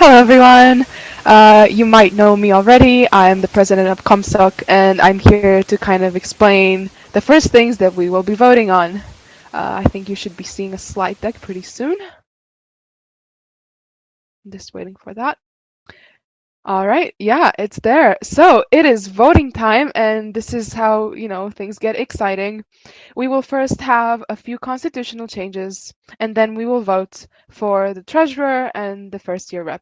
Hello everyone! You might know me already. I'm the president of CompSoc and I'm here to kind of explain the first things that we will be voting on. I think you should be seeing a slide deck pretty soon. Just waiting for that. All right, yeah, it's there. So it is voting time, and this is how, things get exciting. We will first have a few constitutional changes, and then we will vote for the treasurer and the first year rep.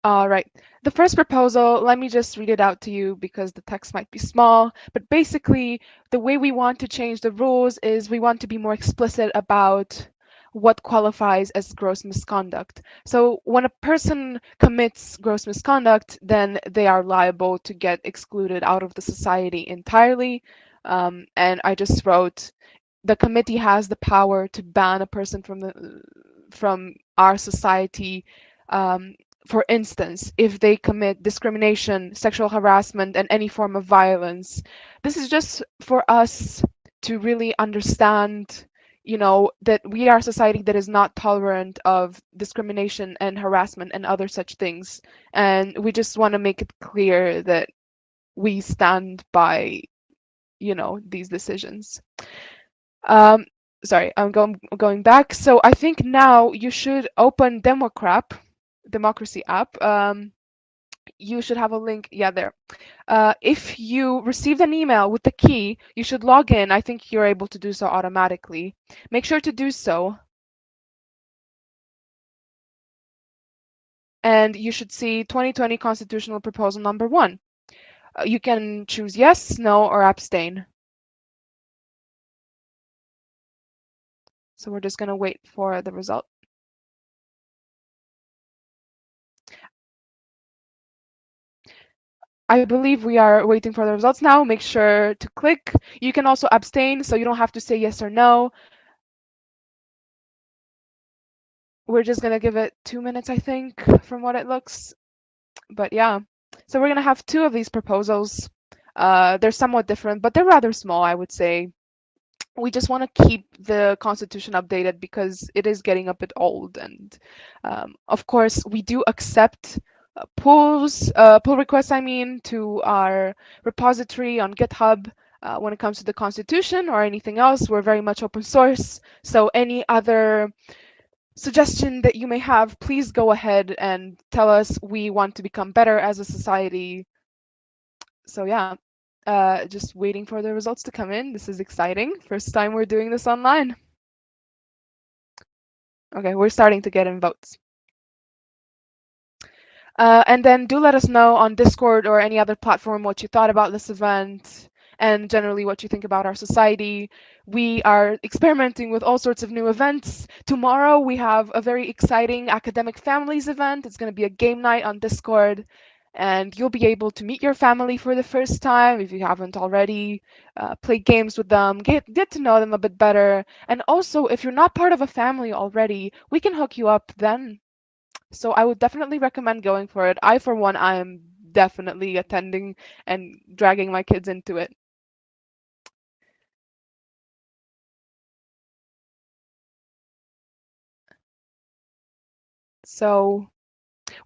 All right. The first proposal, let me just read it out to you because the text might be small. But basically, the way we want to change the rules is we want to be more explicit about what qualifies as gross misconduct. So when a person commits gross misconduct, then they are liable to get excluded out of the society entirely. And I just wrote, the committee has the power to ban a person from our society, for instance, if they commit discrimination, sexual harassment, and any form of violence. This is just for us to really understand, that we are a society that is not tolerant of discrimination and harassment and other such things. And we just want to make it clear that we stand by, these decisions. Um, Sorry, I'm going back. So I think now you should open Democracy app. You should have a link. Yeah, there. If you received an email with the key, you should log in. I think you're able to do so automatically. Make sure to do so. And you should see 2020 Constitutional Proposal number 1. You can choose yes, no, or abstain. So we're just going to wait for the result. I believe we are waiting for the results now. Make sure to click. You can also abstain, so you don't have to say yes or no. We're just going to give it 2 minutes, I think, from what it looks. But yeah, so we're going to have 2 of these proposals. They're somewhat different, but they're rather small, I would say. We just want to keep the constitution updated because it is getting a bit old. And of course, we do accept pull requests, to our repository on GitHub. When it comes to the constitution or anything else, we're very much open source. So any other suggestion that you may have, please go ahead and tell us. We want to become better as a society. So yeah, just waiting for the results to come in. This is exciting. First time we're doing this online. Okay, we're starting to get in votes. And then do let us know on Discord or any other platform what you thought about this event and generally what you think about our society. We are experimenting with all sorts of new events. Tomorrow we have a very exciting academic families event. It's going to be a game night on Discord, and you'll be able to meet your family for the first time if you haven't already. Play games with them, get to know them a bit better. And also, if you're not part of a family already, we can hook you up then. So I would definitely recommend going for it. I, for one, I am definitely attending and dragging my kids into it. So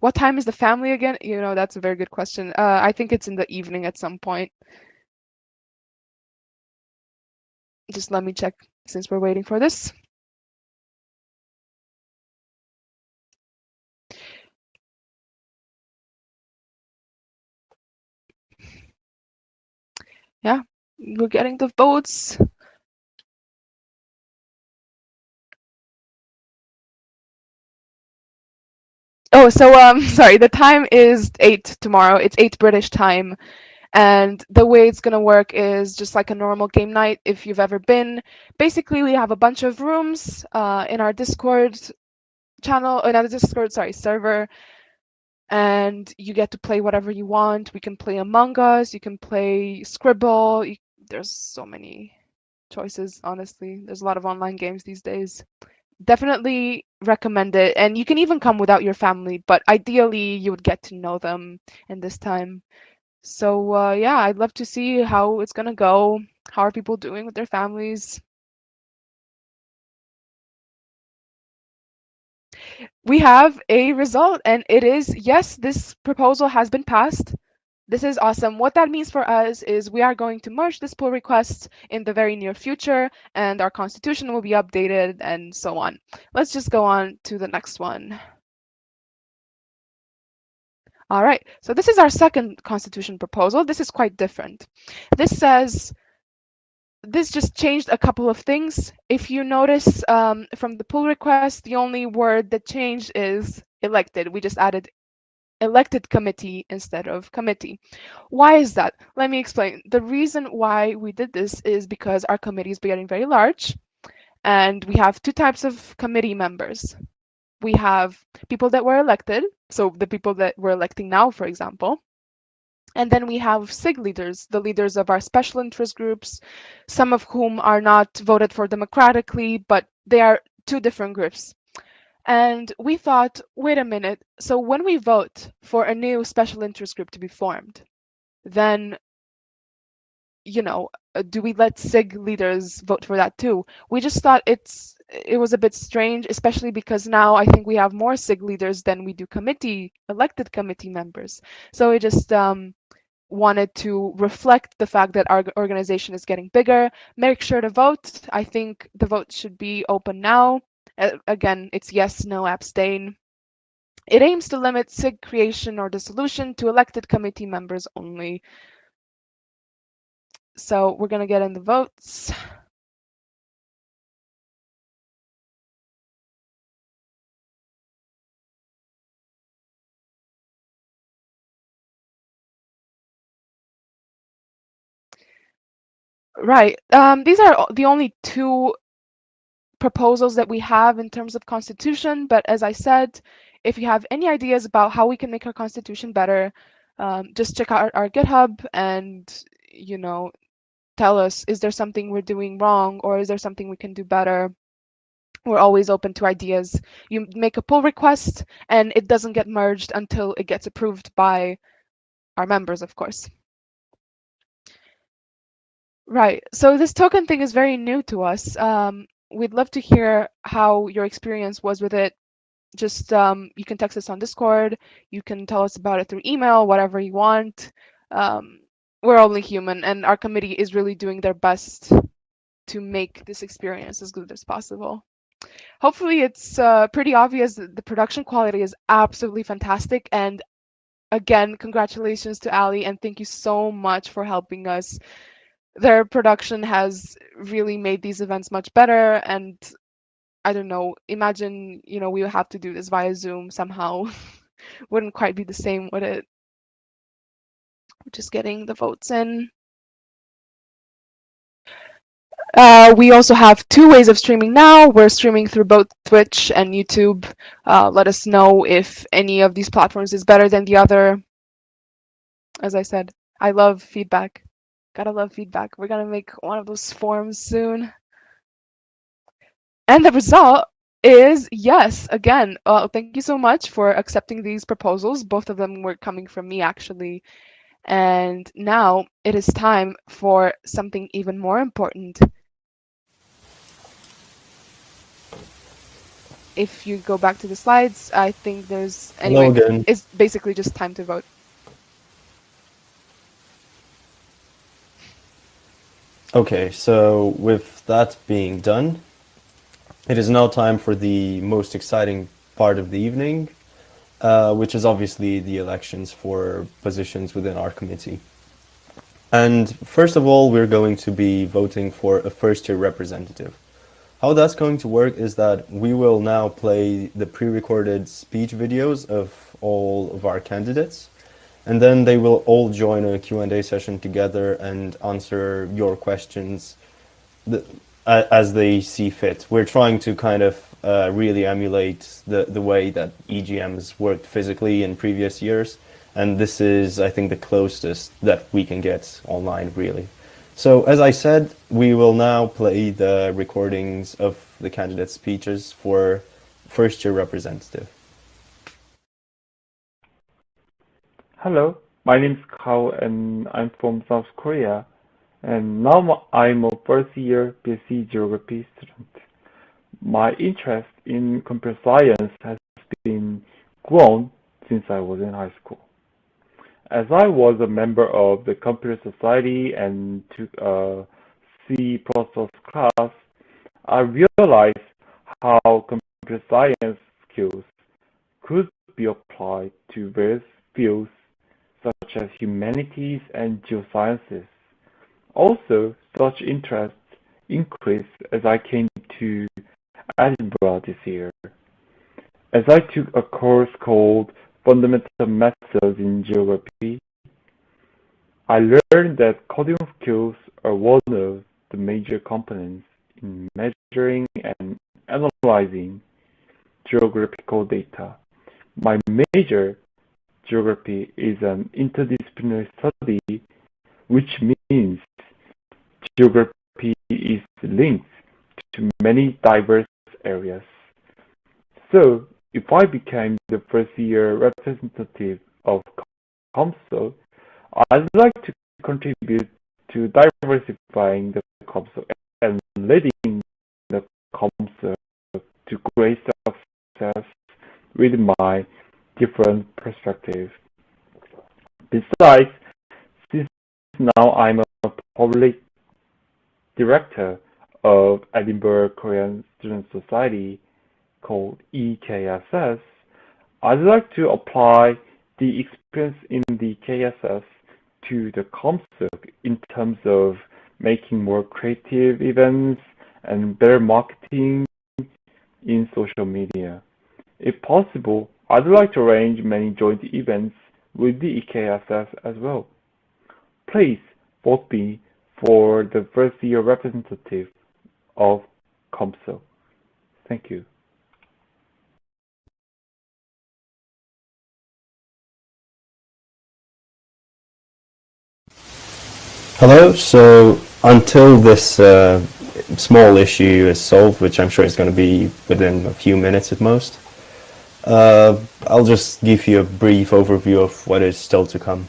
what time is the family again? That's a very good question. I think it's in the evening at some point. Just let me check since we're waiting for this. Yeah, we're getting the votes. Oh, so sorry, the time is 8 tomorrow. It's 8 British time. And the way it's going to work is just like a normal game night if you've ever been. Basically, we have a bunch of rooms in our Discord server, and you get to play whatever you want. We can play Among Us, you can play Scribble. There's so many choices, honestly. There's a lot of online games these days. Definitely recommend it. And you can even come without your family, but ideally you would get to know them in this time. So yeah, I'd love to see how it's gonna go. How are people doing with their families? We have a result, and it is yes, this proposal has been passed. This is awesome. What that means for us is we are going to merge this pull request in the very near future, and our constitution will be updated and so on. Let's just go on to the next one. All right, so this is our second constitution proposal. This is quite different. This says, this just changed a couple of things. If you notice from the pull request, the only word that changed is elected. We just added elected committee instead of committee. Why is that? Let me explain. The reason why we did this is because our committee is getting very large, and we have two types of committee members. We have people that were elected, so the people that we're electing now, for example. And then we have SIG leaders, the leaders of our special interest groups, some of whom are not voted for democratically, but they are two different groups. And we thought, wait a minute, so when we vote for a new special interest group to be formed, then, do we let SIG leaders vote for that too? We just thought it was a bit strange, especially because now I think we have more SIG leaders than we do elected committee members. So we just wanted to reflect the fact that our organization is getting bigger. Make sure to vote. I think the vote should be open now. Again, it's yes, no, abstain. It aims to limit SIG creation or dissolution to elected committee members only. So we're going to get in the votes. Right. These are the only two proposals that we have in terms of constitution, but as I said, if you have any ideas about how we can make our constitution better, just check out our GitHub and, tell us, is there something we're doing wrong, or is there something we can do better? We're always open to ideas. You make a pull request and it doesn't get merged until it gets approved by our members, of course. Right. So this token thing is very new to us. We'd love to hear how your experience was with it. Just you can text us on Discord. You can tell us about it through email, whatever you want. We're only human, and our committee is really doing their best to make this experience as good as possible. Hopefully, it's pretty obvious that the production quality is absolutely fantastic. And again, congratulations to Ali, and thank you so much for helping us. Their production has really made these events much better, and I don't know, imagine, we would have to do this via Zoom somehow. Wouldn't quite be the same, would it? Just getting the votes in. We also have two ways of streaming now. We're streaming through both Twitch and YouTube. Let us know if any of these platforms is better than the other. As I said, I love feedback. Gotta love feedback. We're gonna make one of those forms soon. And the result is yes, again. Thank you so much for accepting these proposals. Both of them were coming from me, actually. And now it is time for something even more important. If you go back to the slides, I think there's, anyway, Hello again. it's basically just time to vote. Okay, so with that being done, it is now time for the most exciting part of the evening, which is obviously the elections for positions within our committee. And first of all, we're going to be voting for a first-year representative. How that's going to work is that we will now play the pre-recorded speech videos of all of our candidates, and then they will all join a Q&A session together and answer your questions as they see fit. We're trying to kind of really emulate the way that EGMs worked physically in previous years, and this is, I think, the closest that we can get online, really. So, as I said, we will now play the recordings of the candidate speeches for first-year representative. Hello, my name is Kao and I'm from South Korea. And now I'm a first-year BSc Geography student. My interest in computer science has been grown since I was in high school. As I was a member of the Computer Society and took a C++ class, I realized how computer science skills could be applied to various fields such as humanities and geosciences. Also, such interests increased as I came to Edinburgh this year, as I took a course called Fundamental Methods in Geography. I learned that coding skills are one of the major components in measuring and analyzing geographical data. My major, geography, is an interdisciplinary study, which means geography is linked to many diverse areas. So, if I became the first year representative of CompSoc, I'd like to contribute to diversifying the CompSoc and leading the CompSoc to great success with my different perspectives. Besides, since now I'm a public director of Edinburgh Korean Student Society called EKSS, I'd like to apply the experience in the KSS to the CompSoc in terms of making more creative events and better marketing in social media. If possible, I'd like to arrange many joint events with the EKSS as well. Please vote me for the first year representative of CompSoc. Thank you. Hello. So until this small issue is solved, which I'm sure is going to be within a few minutes at most, I'll just give you a brief overview of what is still to come.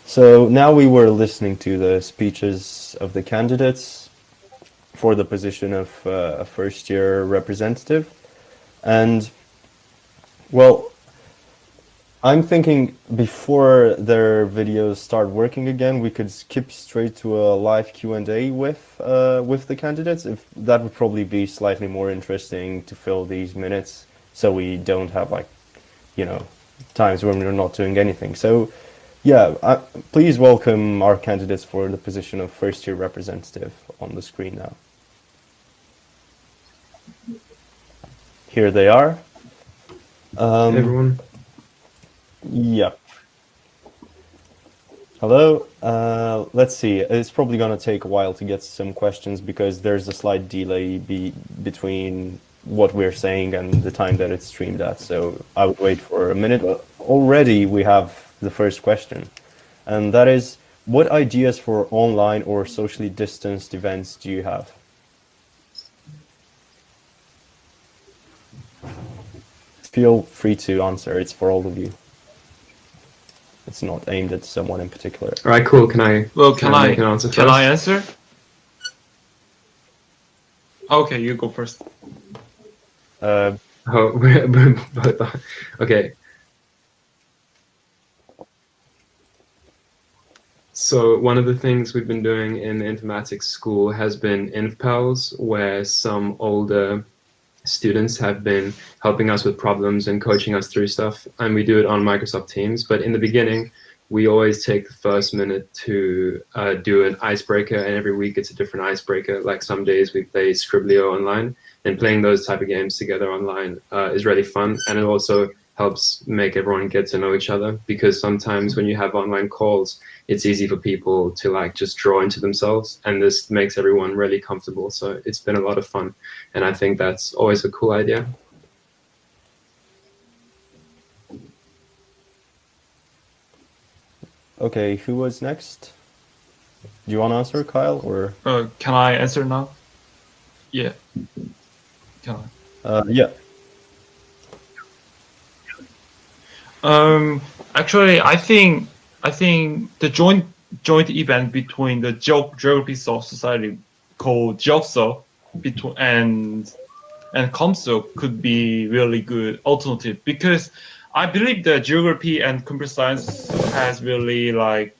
So now we were listening to the speeches of the candidates for the position of a first-year representative, and well, I'm thinking before their videos start working again, we could skip straight to a live Q&A with the candidates. If that would probably be slightly more interesting to fill these minutes, so we don't have times when we're not doing anything. So, yeah, please welcome our candidates for the position of first-year representative on the screen now. Here they are. Hey everyone. Yep. Hello. Let's see. It's probably going to take a while to get some questions because there's a slight delay between what we're saying and the time that it's streamed at. So I would wait for a minute. Already we have the first question, and that is, what ideas for online or socially distanced events do you have? Feel free to answer. It's for all of you. It's not aimed at someone in particular. All right, cool. Can I make an answer first? Can I answer? Okay, you go first. Okay. So one of the things we've been doing in the informatics school has been InfPals, where some older students have been helping us with problems and coaching us through stuff, and we do it on Microsoft Teams. But in the beginning, we always take the first minute to do an icebreaker, and every week it's a different icebreaker. Like some days we play Scriblio online, and playing those type of games together online is really fun, and it also helps make everyone get to know each other, because sometimes when you have online calls, it's easy for people to just draw into themselves, and this makes everyone really comfortable. So it's been a lot of fun, and I think that's always a cool idea. Okay, who was next? Do you want to answer, Kyle, or? Can I answer now? Yeah. Can I? Yeah. Actually, I think the joint event between the Geography Society called GeoSo and and CompSoc could be really good alternative, because I believe that geography and computer science has really like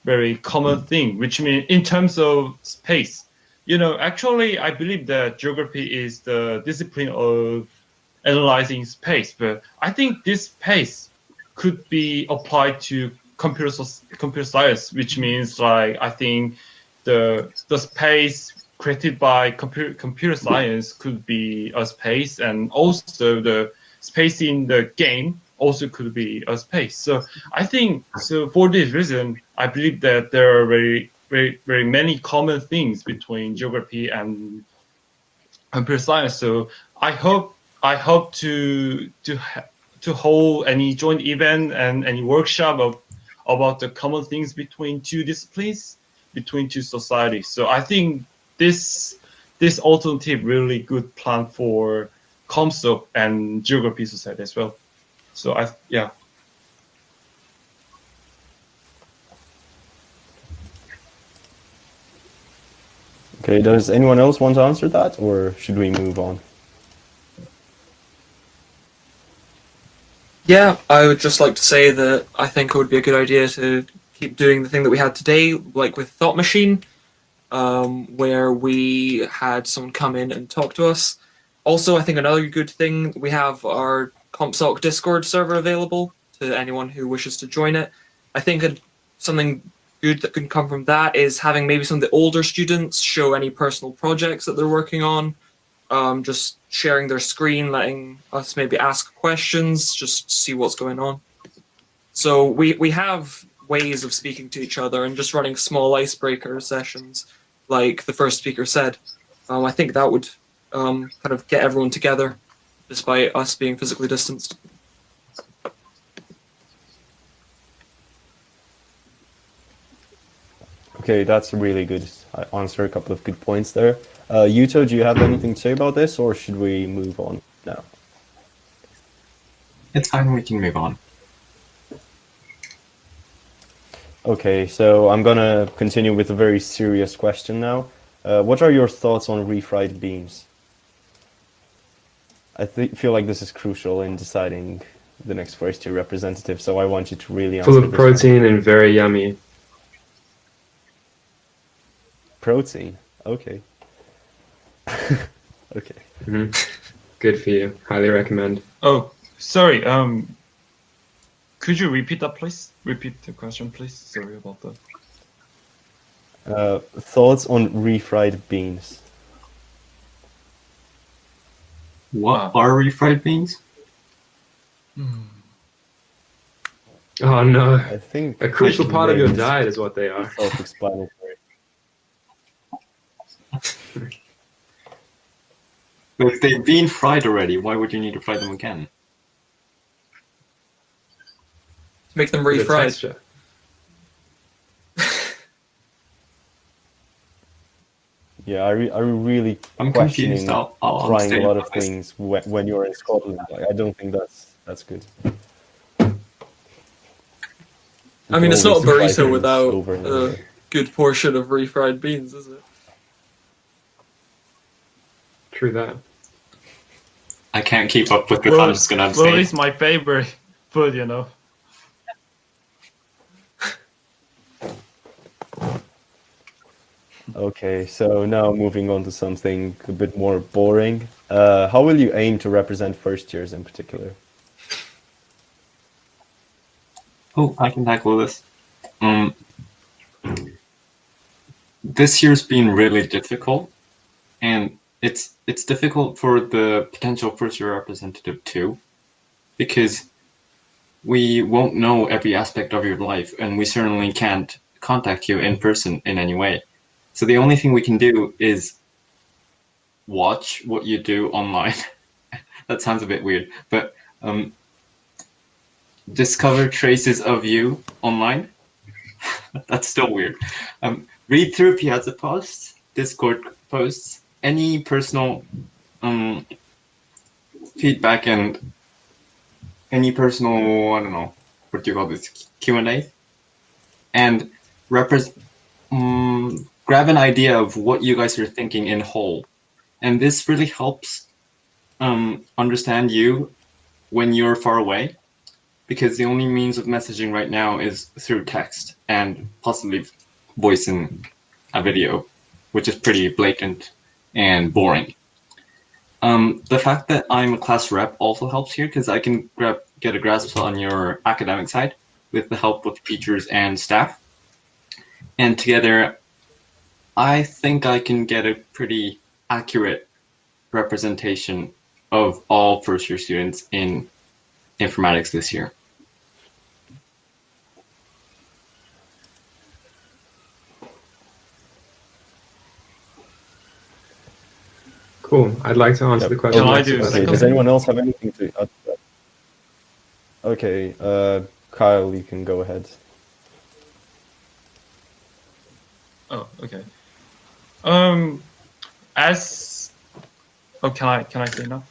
very common thing, which means in terms of space, actually I believe that geography is the discipline of analyzing space, but I think this space could be applied to computer science, which means like I think the space created by computer science could be a space, and also the space in the game also could be a space. So I think so for this reason, I believe that there are very very very many common things between geography and computer science. So I hope to hold any joint event and any workshop about the common things between two disciplines, between two societies. So I think this alternative really good plan for CompSoc and Geography Society as well. So yeah. Okay, does anyone else want to answer that, or should we move on? Yeah, I would just like to say that I think it would be a good idea to keep doing the thing that we had today, like with Thought Machine, where we had someone come in and talk to us. Also, I think another good thing, we have our CompSoc Discord server available to anyone who wishes to join it. I think something good that can come from that is having maybe some of the older students show any personal projects that they're working on, just sharing their screen, letting us maybe ask questions, just see what's going on. So we have ways of speaking to each other and just running small icebreaker sessions, like the first speaker said. I think that would kind of get everyone together, despite us being physically distanced. Okay, that's a really good answer. A couple of good points there. Yuto, do you have anything to say about this, or should we move on now? It's fine, we can move on. Okay, so I'm gonna continue with a very serious question now. What are your thoughts on refried beans? I feel like this is crucial in deciding the next first year representative, so I want you to really answer Full of this protein and very yummy. Protein, okay. Okay. Mm-hmm. Good for you. Highly recommend. Oh, sorry. Could you repeat that, please? Repeat the question, please. Sorry about that. Thoughts on refried beans? What are refried beans? Oh no! I think A crucial part of your diet is what they are. Self-explanatory. But if they've been fried already, why would you need to fry them again? Make them For the refried. texture. Yeah, I really I'm questioning confused. I'll trying stay a lot of with this. things when you're in Scotland. Like, I don't think that's good. I mean, it's not a Always fry burrito things without over and a over. good portion of refried beans, is it? True that. I can't keep up with this. Well, I'm just gonna well, abstain. it's my favorite food, you know. Okay, so now moving on to something a bit more boring. How will you aim to represent first years in particular? Oh, I can tackle this. This year's been really difficult, and it's difficult for the potential first year representative too, because we won't know every aspect of your life, and we certainly can't contact you in person in any way. So the only thing we can do is watch what you do online. That sounds a bit weird, but discover traces of you online. That's still weird. Read through Piazza posts, Discord posts, any personal feedback, and any personal, I don't know, what do you call this, Q&A, and grab an idea of what you guys are thinking in whole. And this really helps understand you when you're far away, because the only means of messaging right now is through text and possibly voice in a video, which is pretty blatant and boring. The fact that I'm a class rep also helps here, because I can get a grasp on your academic side with the help of teachers and staff. And together, I think I can get a pretty accurate representation of all first-year students in informatics this year. Cool. I'd like to answer the question. Can I do a Okay, second? does anyone else have anything to add to that? Okay, Kyle, you can go ahead. Oh, okay. Can I say now?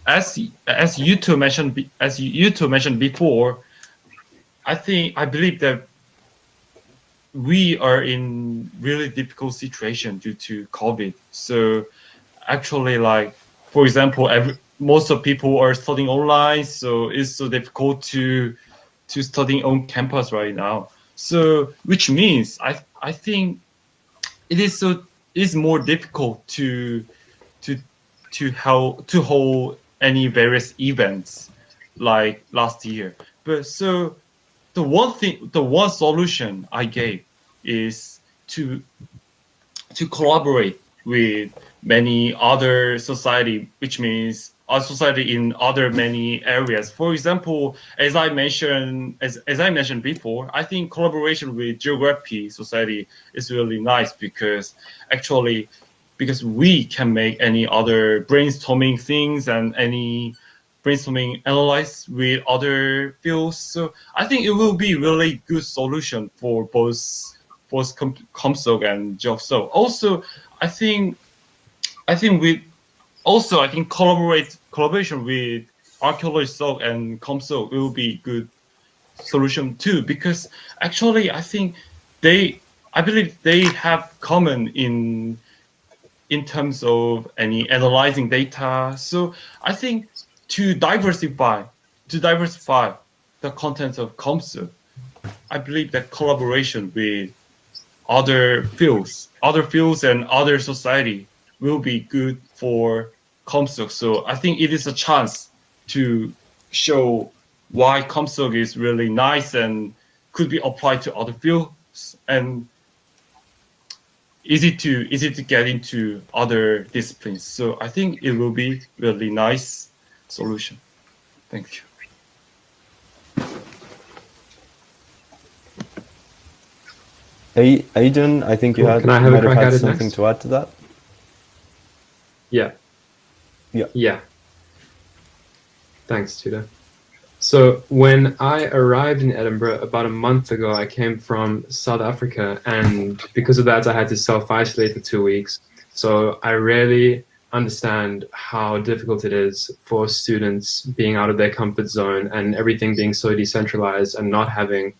As Yuto mentioned before, I believe that we are in really difficult situation due to COVID. So actually, like, for example, most of people are studying online, so it's so difficult to studying on campus right now. So which means I think it is more difficult to hold any various events like last year. But so the one solution I gave is to collaborate with many other society, which means our society in other many areas. For example, as I mentioned before, I think collaboration with geography society is really nice, because we can make any other brainstorming things and any brainstorming analyze with other fields. So I think it will be really good solution for both CompSoc and GeoSoc. Also, I think collaboration with Archaeology Soc and CompSoc will be good solution too, because actually I believe they have common in terms of any analyzing data. So I think to diversify the contents of CompSoc, I believe that collaboration with other fields and other society will be good for CompSoc. So I think it is a chance to show why CompSoc is really nice and could be applied to other fields, and easy to get into other disciplines. So I think it will be really nice solution. Thank you. Aden, I think you Cool. had Can I have a might have crack had at it something next? to add to that. Yeah. Thanks, Tudor. So when I arrived in Edinburgh about a month ago, I came from South Africa, and because of that, I had to self-isolate for 2 weeks. So I really understand how difficult it is for students being out of their comfort zone and everything being so decentralized and not having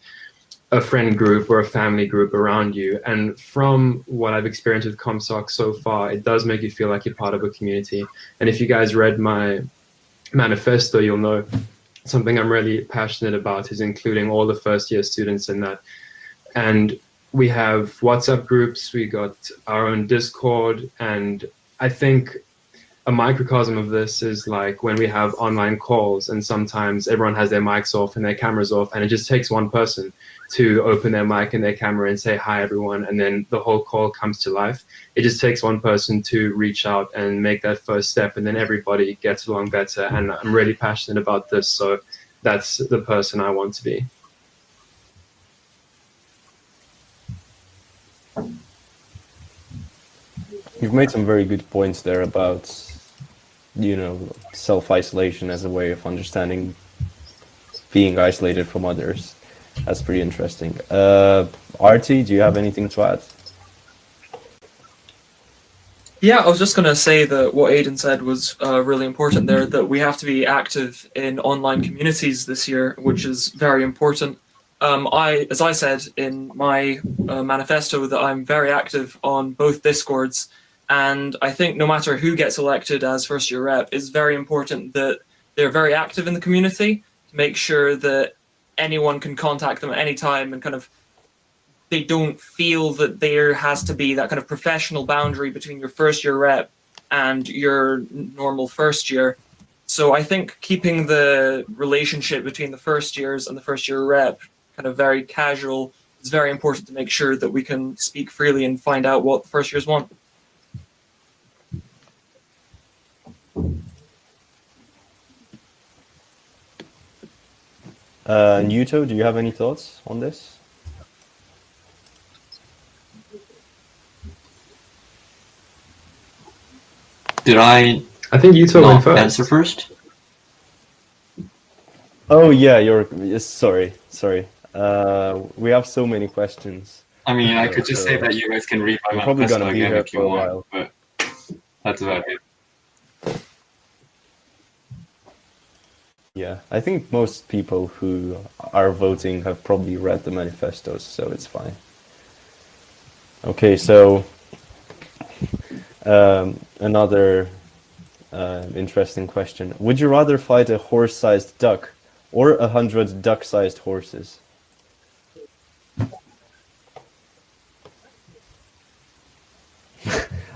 a friend group or a family group around you. And from what I've experienced with CompSoc so far, it does make you feel like you're part of a community. And if you guys read my manifesto, you'll know something I'm really passionate about is including all the first year students in that. And we have WhatsApp groups, we got our own Discord, and I think a microcosm of this is like when we have online calls and sometimes everyone has their mics off and their cameras off, and it just takes one person to open their mic and their camera and say hi everyone, and then the whole call comes to life. It just takes one person to reach out and make that first step, and then everybody gets along better. And I'm really passionate about this, so that's the person I want to be. You've made some very good points there about, self-isolation as a way of understanding being isolated from others. That's pretty interesting. Arty, do you have anything to add? Yeah, I was just going to say that what Aden said was really important there, that we have to be active in online communities this year, which is very important. As I said in my manifesto, that I'm very active on both Discords And I think no matter who gets elected as first year rep, it's very important that they're very active in the community to make sure that anyone can contact them at any time and kind of they don't feel that there has to be that kind of professional boundary between your first year rep and your normal first year. So I think keeping the relationship between the first years and the first year rep kind of very casual is very important to make sure that we can speak freely and find out what the first years want. And Yuto, do you have any thoughts on this? Did I think Yuto went not first. answer first? Oh yeah, yes, sorry. We have so many questions. I mean, I could just say that you guys can read my We're probably manifesto gonna be again here if you for a want, while. but that's about it. Yeah, I think most people who are voting have probably read the manifestos, so it's fine. Okay, so another interesting question. Would you rather fight a horse-sized duck or 100 duck-sized horses?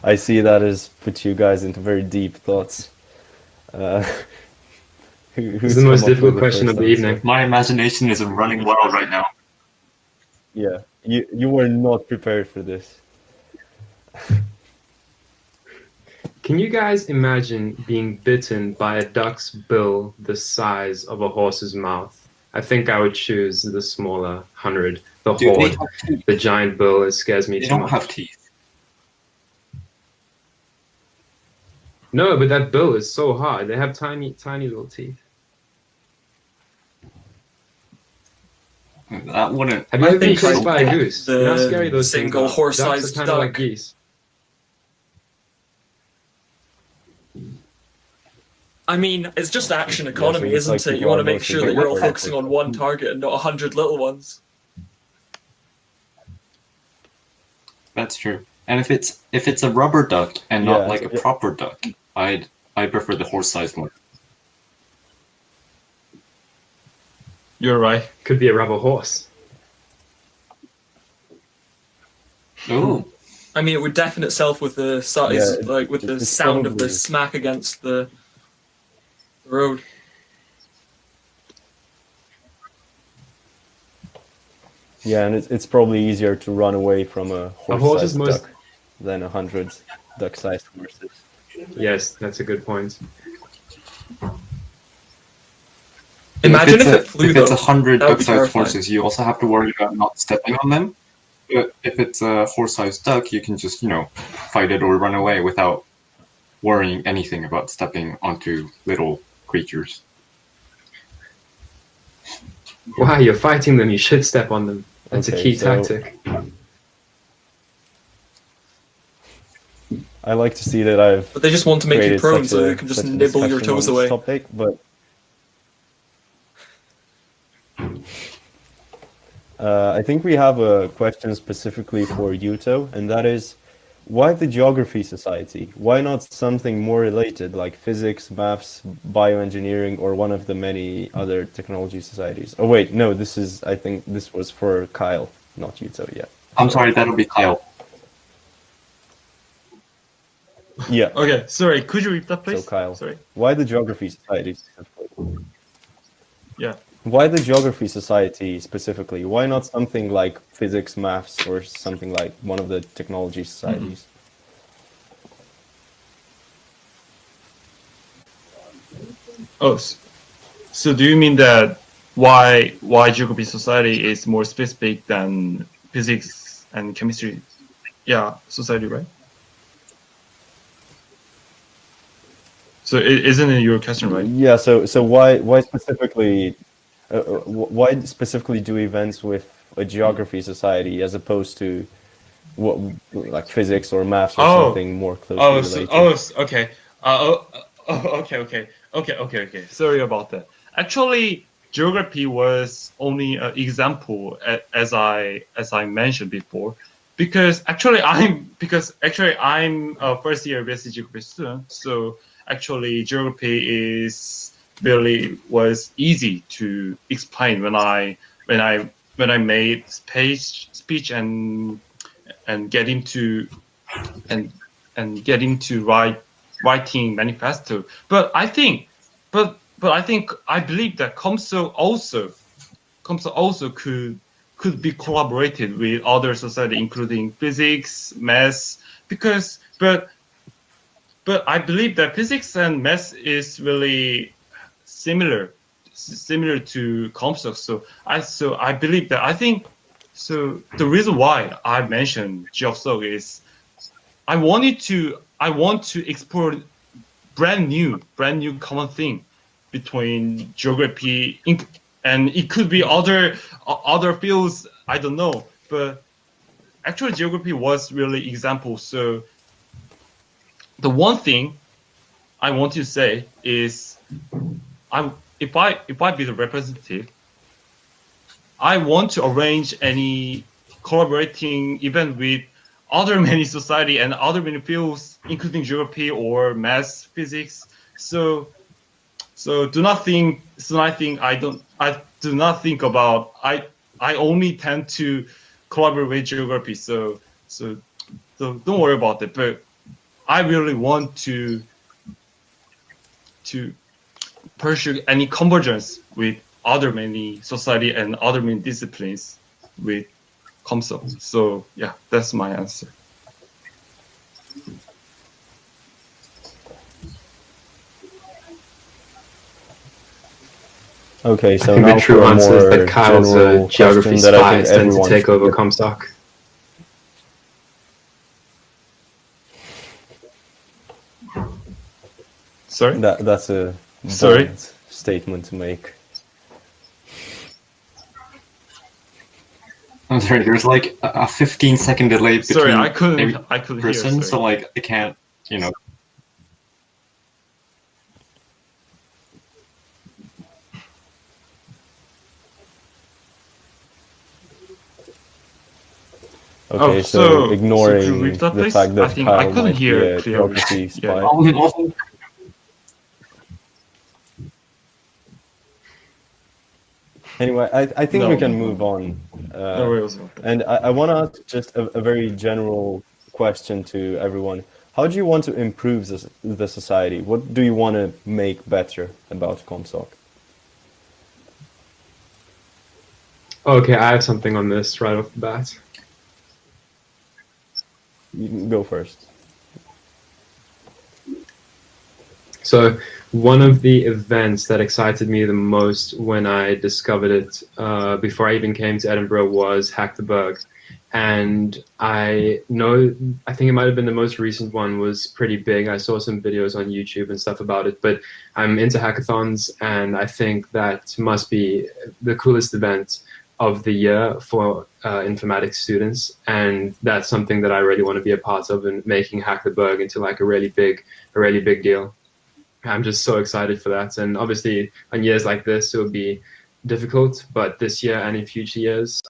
I see that has put you guys into very deep thoughts. It's the most difficult question of the evening. My imagination isn't running well right now. Yeah, you were not prepared for this. Can you guys imagine being bitten by a duck's bill the size of a horse's mouth? I think I would choose the smaller 100. The Do they horde, have teeth? the giant bill, it scares me They too don't much. have teeth. No, but that bill is so hard. They have tiny, tiny little teeth. That wouldn't. Have you ever been think chased I'd by a pick goose? You know how scary those things single are. horse-sized Ducks are kind of like duck. geese. I mean, it's just action economy, it's like isn't it? You people want are to make mostly sure that going you're all for it. focusing on one target and not 100 little ones. That's true. And if it's a rubber duck and not Yeah, like a proper duck, I prefer the horse-sized one. You're right. Could be a rubber horse. Oh, I mean, it would deafen itself with the size, Yeah, like with the it's sound of the probably- smack against the road. Yeah, and it's probably easier to run away from a horse is horse-sized most- duck than 100 duck-sized horses. Yes, that's a good point. Imagine if it flew, if it's though. 100 That would be duck-sized terrifying. horses, you also have to worry about not stepping on them. But if it's a horse-sized duck, you can just, fight it or run away without worrying anything about stepping onto little creatures. Wow, you're fighting them. You should step on them. That's a Okay, key so- tactic. I like to see that I've But they just want to make you created prone such so a- they can just such a nibble your discussion on toes this away. topic, but I think we have a question specifically for Yuto, and that is, why the Geography Society? Why not something more related, like physics, maths, bioengineering, or one of the many other technology societies? Oh wait, no, I think this was for Kyle, not Yuto yet. I'm sorry, that'll be Kyle. Yeah, Okay, sorry. Could you repeat that, so please? Kyle, Sorry. why the Geography Society specifically? Yeah. Why the Geography Society specifically? Why not something like physics, maths, or something like one of the technology societies? Oh, so do you mean that why Geography Society is more specific than physics and chemistry? Yeah, society, right? So isn't it your question, right? Yeah. So why specifically? Why specifically do events with a Geography Society as opposed to what like physics or maths or Oh. something more closely related? Okay. Okay. Sorry about that. Actually, geography was only an example, as I mentioned before. because actually I'm a first year BSc geography student, so actually geography was easy to explain when I made speech and get into writing manifesto. But I believe that CompSoc also could be collaborated with other society, including physics, math, but I believe that physics and math is really similar to CompSoc. So I believe that the reason why I mentioned GeoSoc is I want to explore brand new common thing between geography and it could be other fields, I don't know, but actually geography was really example. So the one thing I want to say is if I be the representative, I want to arrange any collaborating event with other many society and other many fields, including geography or math, physics. So do not think. So I do not think about. I only tend to collaborate with geography. So don't worry about it. But I really want to pursue any convergence with other many society and other many disciplines with CompSoc. So yeah, that's my answer. Okay, so I think now the true for a answer is more that Kyle's general a geography question that I spy think tend to everyone take over should- CompSoc. Sorry? That's a Sorry? bold statement to make. I'm sorry, there's like a 15-second delay between Sorry, I every couldn't person, hear. so Sorry. like I can't, you know. Okay, Oh, so could ignoring you repeat that, the please? fact I that think I Kyle couldn't might be hear a clearly. geography spy. Yeah. Anyway, I think No, we can no, move on. No worries about that. And I want to ask just a very general question to everyone. How do you want to improve the society? What do you want to make better about CompSoc? Okay, I have something on this right off the bat. You can go first. So one of the events that excited me the most when I discovered it before I even came to Edinburgh was Hack the Berg. And I think it might have been the most recent one, was pretty big. I saw some videos on YouTube and stuff about it, but I'm into hackathons and I think that must be the coolest event of the year for informatics students. And that's something that I really want to be a part of, and making Hack the Berg into like a really big deal. I'm just so excited for that. And obviously on years like this, it will be difficult, but this year and in future years,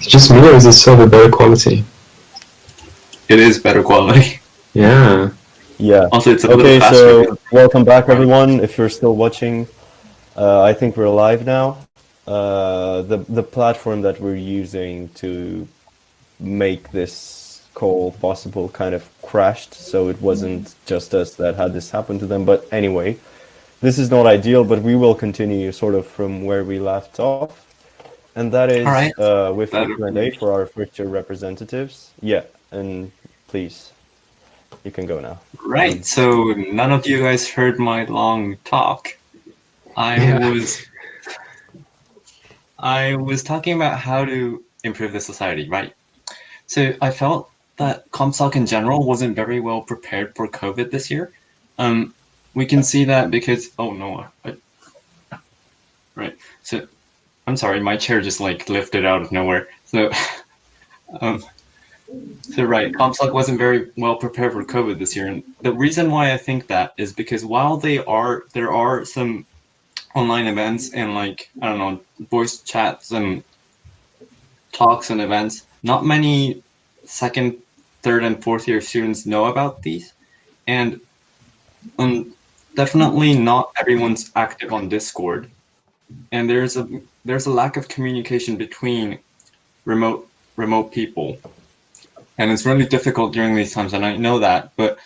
It's just me, or is it still a better quality? It is better quality. Yeah. Yeah. Also, it's a Okay, little faster. so welcome back, everyone. If you're still watching, I think we're live now. The platform that we're using to make this call possible kind of crashed, so it wasn't just us that had this happen to them. But anyway, this is not ideal, but we will continue sort of from where we left off. And that is All right. with the Q&A for our first year representatives. Yeah, and please, you can go now. Right, so none of you guys heard my long talk. I was talking about how to improve the society, right? So I felt that CompSoc in general wasn't very well prepared for COVID this year. we can see that because right. So I'm sorry, my chair just like lifted out of nowhere. So um, so right, CompSoc wasn't very well prepared for COVID this year, and the reason why I think that is because while there are some online events and like I don't know voice chats and talks and events, not many second, third, and fourth year students know about these, and definitely not everyone's active on Discord, and there's a lack of communication between remote people, and it's really difficult during these times, and I know that, but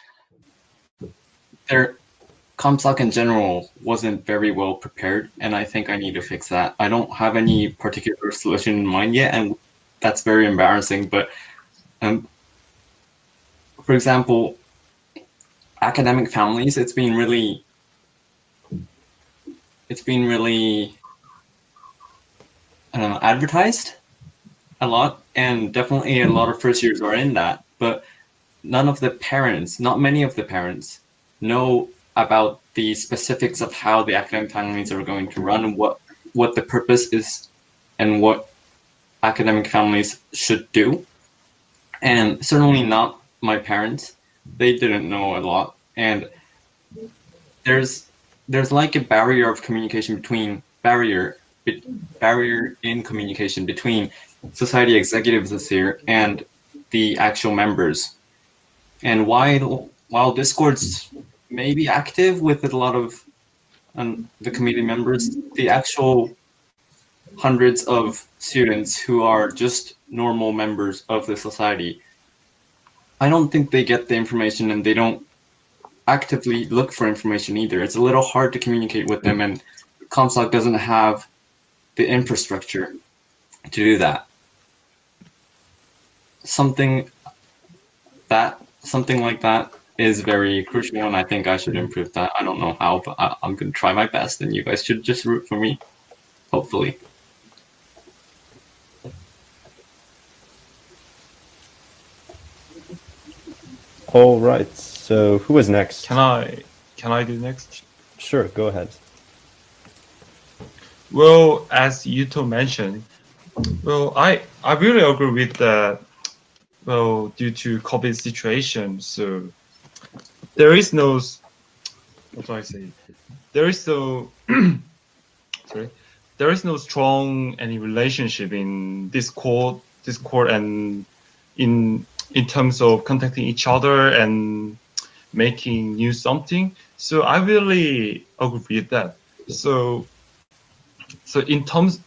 CompSoc in general wasn't very well prepared, and I think I need to fix that. I don't have any particular solution in mind yet, and that's very embarrassing, but for example, academic families, it's been really I don't know, advertised a lot, and definitely a lot of first years are in that, but not many of the parents know about the specifics of how the academic families are going to run and what the purpose is and what academic families should do. And certainly not my parents. They didn't know a lot. And there's like a barrier of communication barrier in communication between society executives this year and the actual members. And while Discord's maybe active with a lot of the committee members, the actual hundreds of students who are just normal members of the society, I don't think they get the information, and they don't actively look for information either. It's a little hard to communicate with them, and CompSoc doesn't have the infrastructure to do that. Something like that is very crucial, and I think I should improve that. I don't know how, but I'm going to try my best, and you guys should just root for me, hopefully. All right. So who is next? Can I do next? Sure, go ahead. Well, as Yuto mentioned, well, I really agree with that. Well, due to COVID situation, so there is no, what do I say? There is no, sorry, there is no strong any relationship in Discord and in terms of contacting each other and making new something. So I really agree with that. So when it comes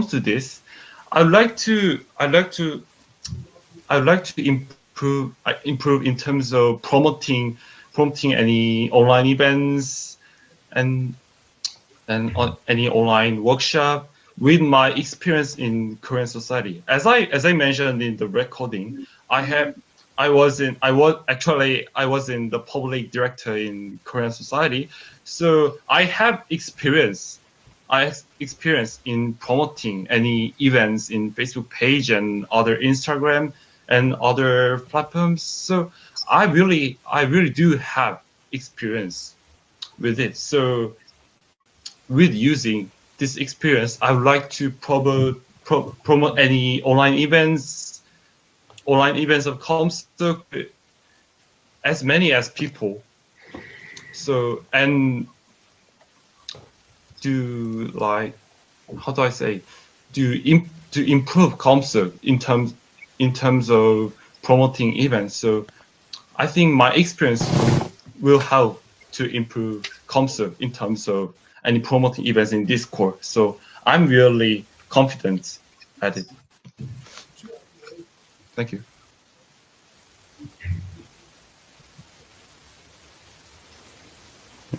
to this, I'd like to improve in terms of promoting any online events and on any online workshop with my experience in Korean society. As I mentioned in the recording, I was in the public director in Korean society, so I have experience in promoting any events in Facebook page and other Instagram and other platforms. So I really do have experience with it. So with using this experience, I would like to promote any online events of CompSoc, as many as people. So, and to like, how do I say, to improve CompSoc in terms of promoting events. So I think my experience will help to improve CompSoc in terms of any promoting events in Discord. So I'm really confident at it. Thank you.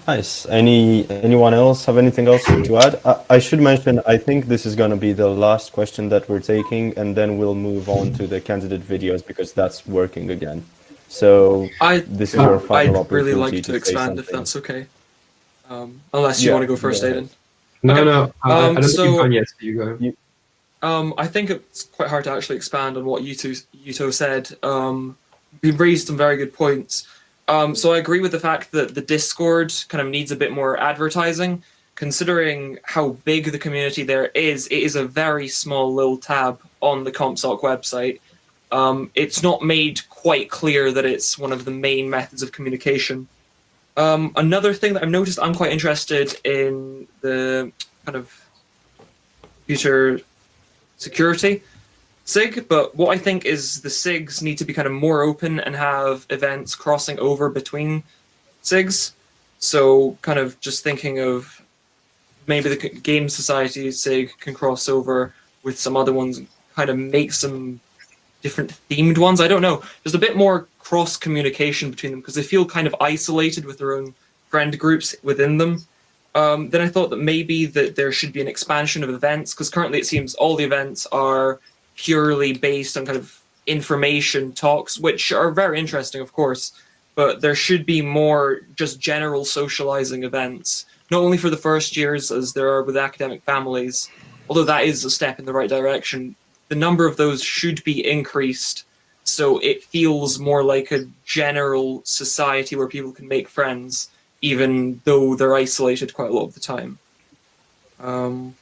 Nice. Anyone else have anything else to add? I should mention, I think this is going to be the last question that we're taking, and then we'll move on to the candidate videos because that's working again. So this is your final I'd really opportunity like to say expand if something. that's okay. Unless you want to go first, go Aden. No, I don't think so- you've gone yet. So you go. I think it's quite hard to actually expand on what Yuto said. He raised some very good points. So I agree with the fact that the Discord kind of needs a bit more advertising. Considering how big the community there is, it is a very small little tab on the CompSoc website. It's not made quite clear that it's one of the main methods of communication. Another thing that I've noticed, I'm quite interested in the kind of computer security SIG, but what I think is the SIGs need to be kind of more open and have events crossing over between SIGs. So kind of just thinking of maybe the Game Society SIG can cross over with some other ones, kind of make some different themed ones. I don't know. There's a bit more cross communication between them because they feel kind of isolated with their own friend groups within them. Then I thought that maybe that there should be an expansion of events, because currently it seems all the events are purely based on kind of information talks, which are very interesting, of course, but there should be more just general socializing events, not only for the first years as there are with academic families, although that is a step in the right direction. The number of those should be increased so it feels more like a general society where people can make friends, even though they're isolated quite a lot of the time. I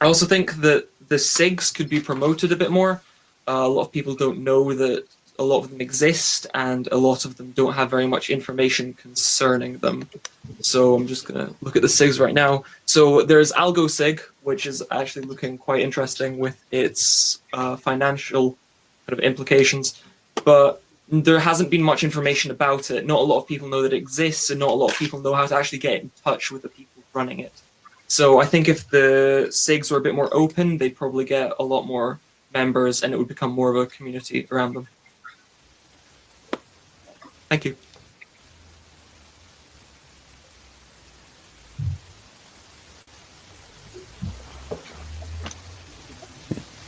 also think that the SIGs could be promoted a bit more. A lot of people don't know that a lot of them exist, and a lot of them don't have very much information concerning them. So I'm just going to look at the SIGs right now. So there's Algo SIG, which is actually looking quite interesting with its financial kind of implications, but there hasn't been much information about it. Not a lot of people know that it exists, and not a lot of people know how to actually get in touch with the people running it. So I think if the SIGs were a bit more open, they'd probably get a lot more members, and it would become more of a community around them. Thank you.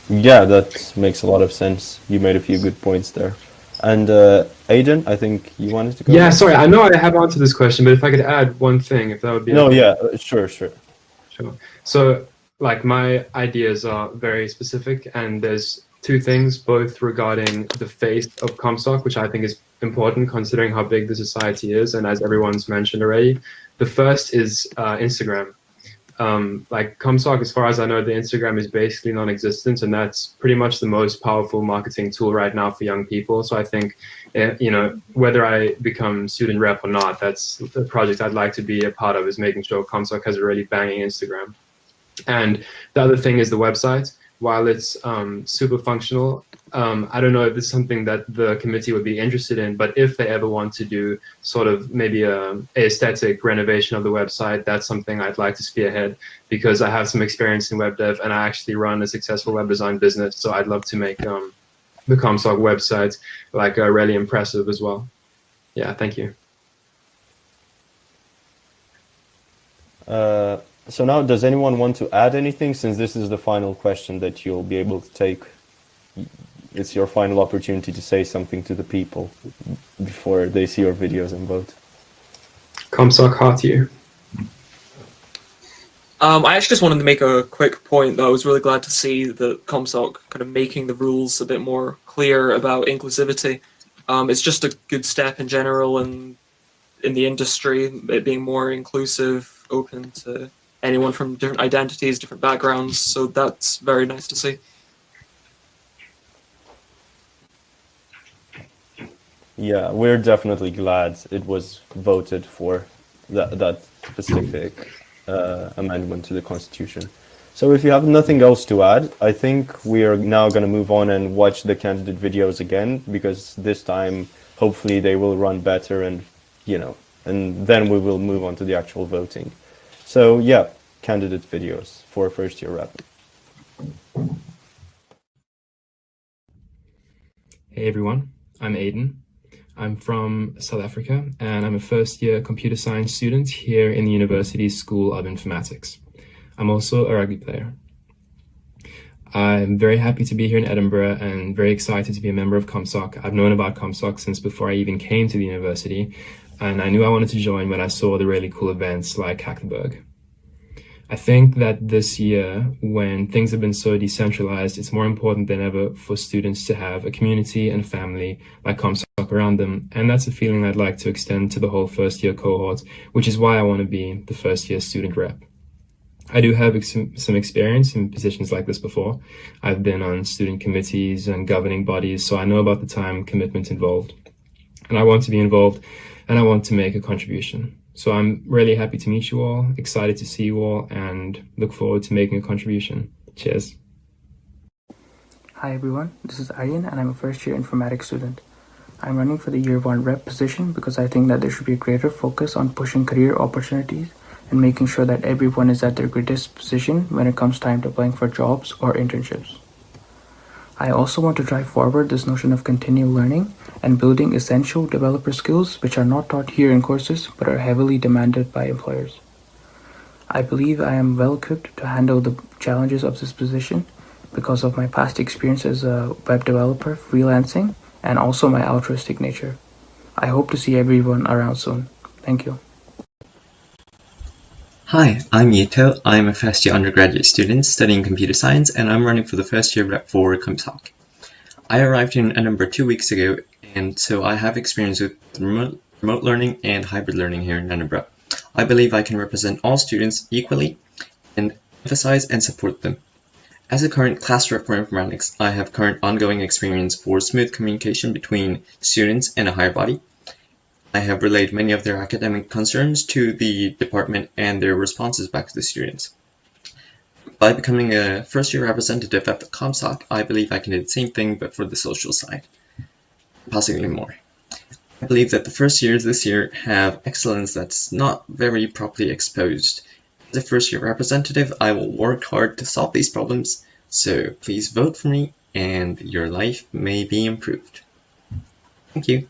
Yeah, that makes a lot of sense. You made a few good points there. And Aden, I think you wanted to go. Yeah, sorry, I know I have answered this question, but if I could add one thing, if that would be No, okay. yeah, sure. Sure. So, like, my ideas are very specific, and there's two things, both regarding the face of CompSoc, which I think is important considering how big the society is, and as everyone's mentioned already. The first is Instagram. Like CompSoc, as far as I know, the Instagram is basically non-existent, and that's pretty much the most powerful marketing tool right now for young people. So I think, you know, whether I become student rep or not, that's the project I'd like to be a part of, is making sure CompSoc has a really banging Instagram. And the other thing is the website. While it's super functional, I don't know if this is something that the committee would be interested in, but if they ever want to do sort of maybe a aesthetic renovation of the website, that's something I'd like to spearhead, because I have some experience in web dev and I actually run a successful web design business. So I'd love to make the CompSoc website like really impressive as well. Yeah, thank you. So now, does anyone want to add anything, since this is the final question that you'll be able to take? It's your final opportunity to say something to the people before they see your videos and vote. CompSoc heart you. I actually just wanted to make a quick point, though. I was really glad to see that CompSoc kind of making the rules a bit more clear about inclusivity. It's just a good step in general, and in the industry, it being more inclusive, open to anyone from different identities, different backgrounds. So that's very nice to see. Yeah, we're definitely glad it was voted for, that specific amendment to the Constitution. So if you have nothing else to add, I think we are now going to move on and watch the candidate videos again, because this time, hopefully they will run better, and, you know, and then we will move on to the actual voting. So yeah, candidate videos for first year rep. Hey everyone, I'm Aden. I'm from South Africa, and I'm a first year computer science student here in the university's School of Informatics. I'm also a rugby player. I'm very happy to be here in Edinburgh and very excited to be a member of CompSoc. I've known about CompSoc since before I even came to the university, and I knew I wanted to join when I saw the really cool events like Hack the Berg. I think that this year, when things have been so decentralized, it's more important than ever for students to have a community and family like CompSoc around them. And that's a feeling I'd like to extend to the whole first year cohort, which is why I want to be the first year student rep. I do have some experience in positions like this before. I've been on student committees and governing bodies, so I know about the time commitment involved. And I want to be involved, and I want to make a contribution. So I'm really happy to meet you all, excited to see you all, and look forward to making a contribution. Cheers. Hi everyone, this is Aryan and I'm a first year informatics student. I'm running for the year 1 rep position because I think that there should be a greater focus on pushing career opportunities and making sure that everyone is at their greatest position when it comes time to applying for jobs or internships. I also want to drive forward this notion of continual learning and building essential developer skills which are not taught here in courses but are heavily demanded by employers. I believe I am well equipped to handle the challenges of this position because of my past experience as a web developer, freelancing, and also my altruistic nature. I hope to see everyone around soon. Thank you. Hi, I'm Yuto. I'm a first year undergraduate student studying computer science, and I'm running for the first year rep for CompSoc. I arrived in Edinburgh 2 weeks ago, and so I have experience with remote learning and hybrid learning here in Edinburgh. I believe I can represent all students equally and emphasize and support them. As a current class rep for informatics, I have current ongoing experience for smooth communication between students and a higher body. I have relayed many of their academic concerns to the department and their responses back to the students. By becoming a first-year representative at the CompSoc, I believe I can do the same thing but for the social side, possibly more. I believe that the first years this year have excellence that's not very properly exposed. As a first-year representative, I will work hard to solve these problems, so please vote for me and your life may be improved. Thank you.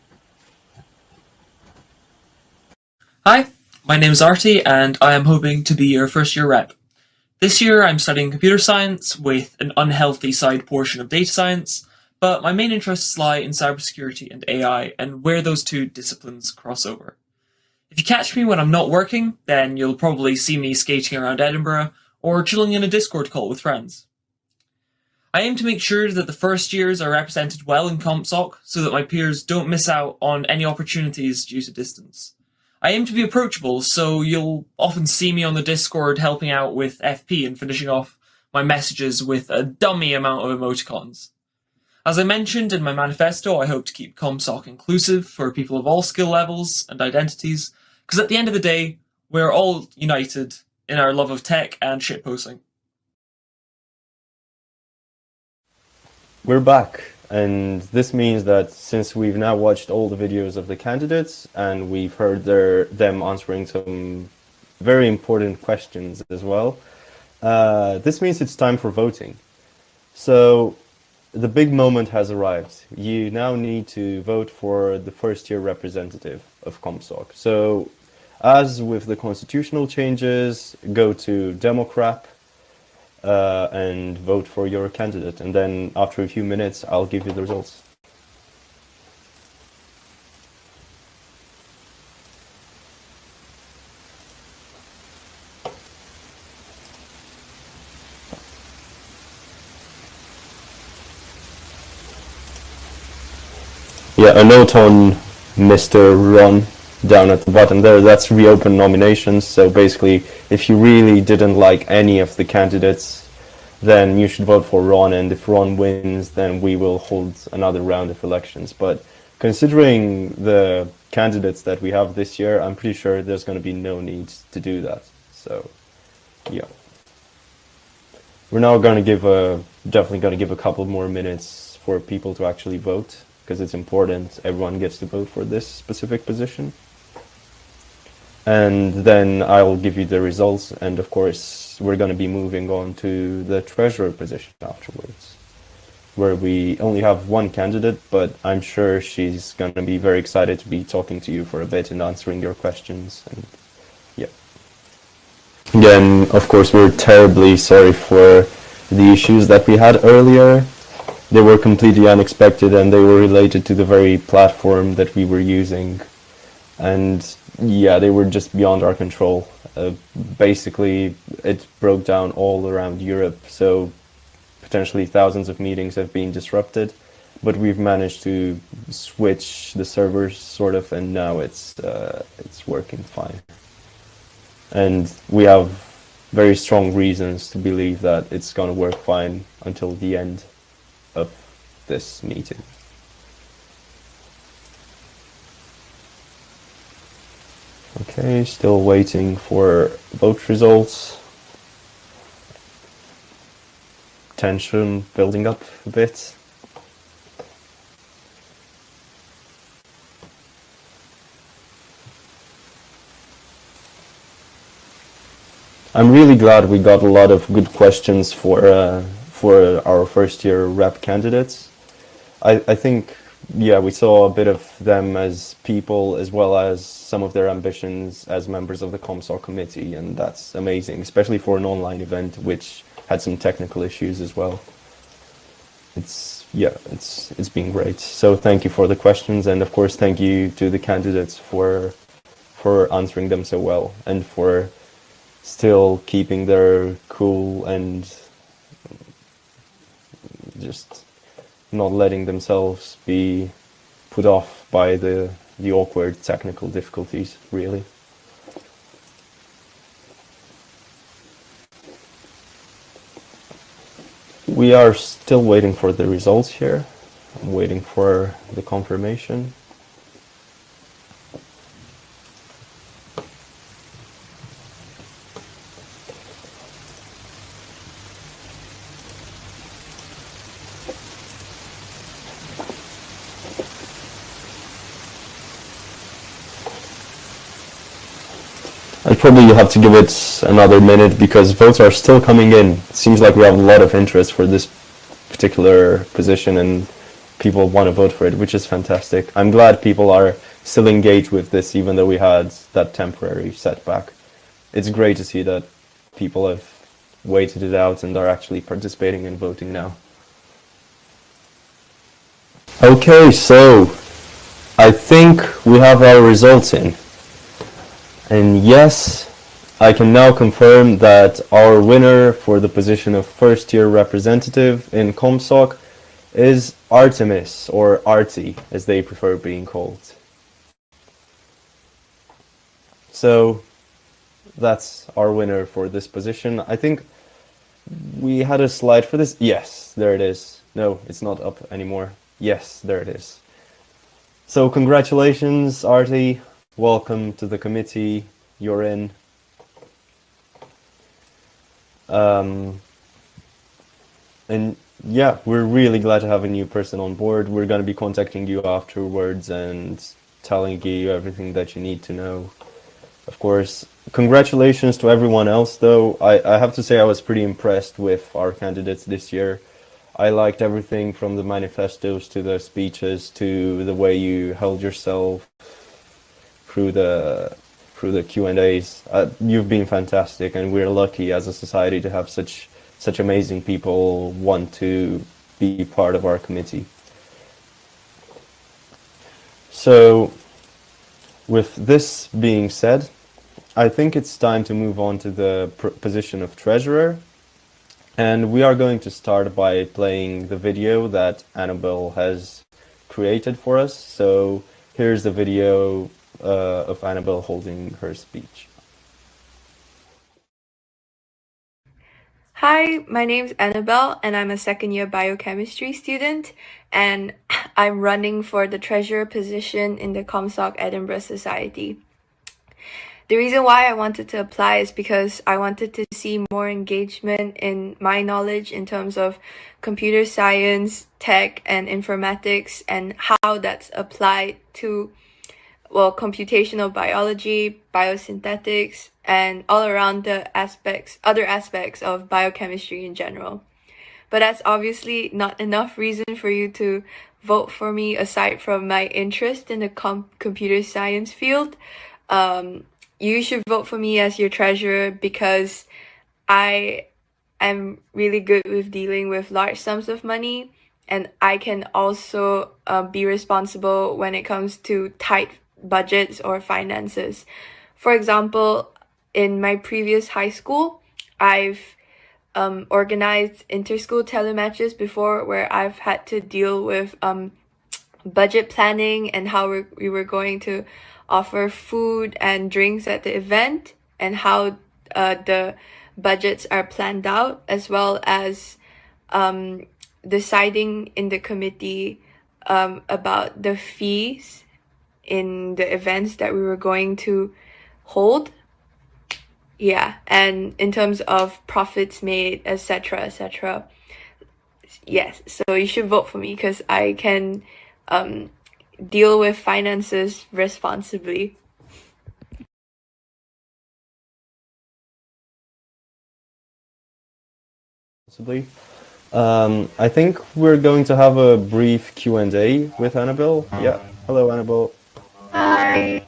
Hi, my name is Arty and I am hoping to be your first year rep. This year I'm studying computer science with an unhealthy side portion of data science, but my main interests lie in cybersecurity and AI and where those two disciplines cross over. If you catch me when I'm not working, then you'll probably see me skating around Edinburgh or chilling in a Discord call with friends. I aim to make sure that the first years are represented well in CompSoc so that my peers don't miss out on any opportunities due to distance. I aim to be approachable, so you'll often see me on the Discord helping out with FP and finishing off my messages with a dummy amount of emoticons. As I mentioned in my manifesto, I hope to keep CompSoc inclusive for people of all skill levels and identities, because at the end of the day, we're all united in our love of tech and shitposting. We're back, and this means that since we've now watched all the videos of the candidates and we've heard them answering some very important questions as well, this means it's time for voting. So the big moment has arrived. You now need to vote for the first year representative of CompSoc. So as with the constitutional changes, go to Democrat and vote for your candidate, and then after a few minutes I'll give you the results. Yeah, a note on Mr. Ron down at the bottom there, that's reopen nominations. So basically, if you really didn't like any of the candidates, then you should vote for Ron, and if Ron wins, then we will hold another round of elections. But considering the candidates that we have this year, I'm pretty sure there's going to be no need to do that. So, yeah. We're now going to definitely going to give a couple more minutes for people to actually vote, because it's important everyone gets to vote for this specific position. And then I'll give you the results, and of course we're going to be moving on to the treasurer position afterwards, where we only have one candidate, but I'm sure she's going to be very excited to be talking to you for a bit and answering your questions. And yeah. Again, of course, we're terribly sorry for the issues that we had earlier. They were completely unexpected, and they were related to the very platform that we were using. And yeah, they were just beyond our control. basically it broke down all around Europe, so potentially thousands of meetings have been disrupted, but we've managed to switch the servers sort of, and now it's working fine. And we have very strong reasons to believe that it's going to work fine until the end of this meeting. Okay, still waiting for vote results. Tension building up a bit. I'm really glad we got a lot of good questions for our first year rep candidates. I think, yeah, we saw a bit of them as people as well as some of their ambitions as members of the CompSoc committee, and that's amazing, especially for an online event which had some technical issues as well. It's been great. So thank you for the questions, and of course thank you to the candidates for answering them so well and for still keeping their cool and just not letting themselves be put off by the awkward technical difficulties, really. We are still waiting for the results here. I'm waiting for the confirmation. I probably have to give it another minute because votes are still coming in. It seems like we have a lot of interest for this particular position and people want to vote for it, which is fantastic. I'm glad people are still engaged with this even though we had that temporary setback. It's great to see that people have waited it out and are actually participating and voting now. Okay, so I think we have our results in. And yes, I can now confirm that our winner for the position of first year representative in CompSoc is Artemis, or Arty, as they prefer being called. So that's our winner for this position. I think we had a slide for this. Yes, there it is. No, it's not up anymore. Yes, there it is. So congratulations, Arty. Welcome to the committee. You're in. And yeah, we're really glad to have a new person on board. We're going to be contacting you afterwards and telling you everything that you need to know. Of course, congratulations to everyone else, though. I have to say I was pretty impressed with our candidates this year. I liked everything from the manifestos to the speeches to the way you held yourself through the Q&As. You've been fantastic, and we're lucky as a society to have such amazing people want to be part of our committee. So, with this being said, I think it's time to move on to the position of treasurer. And we are going to start by playing the video that Anabel has created for us. So here's the video of Anabel holding her speech. Hi, my name's Anabel, and I'm a second-year biochemistry student, and I'm running for the treasurer position in the CompSoc Edinburgh Society. The reason why I wanted to apply is because I wanted to see more engagement in my knowledge in terms of computer science, tech, and informatics, and how that's applied to, well, computational biology, biosynthetics, and all around the other aspects of biochemistry in general. But that's obviously not enough reason for you to vote for me aside from my interest in the computer science field. You should vote for me as your treasurer because I am really good with dealing with large sums of money, and I can also be responsible when it comes to tight budgets or finances. For example, in my previous high school, I've organized inter-school telematches before, where I've had to deal with budget planning and how we were going to offer food and drinks at the event, and how the budgets are planned out, as well as deciding in the committee about the fees in the events that we were going to hold. Yeah, and in terms of profits made, etc., etc. Yes, so you should vote for me because I can deal with finances responsibly. Possibly. I think we're going to have a brief Q&A with Anabel. Yeah. Hello, Anabel. Hi.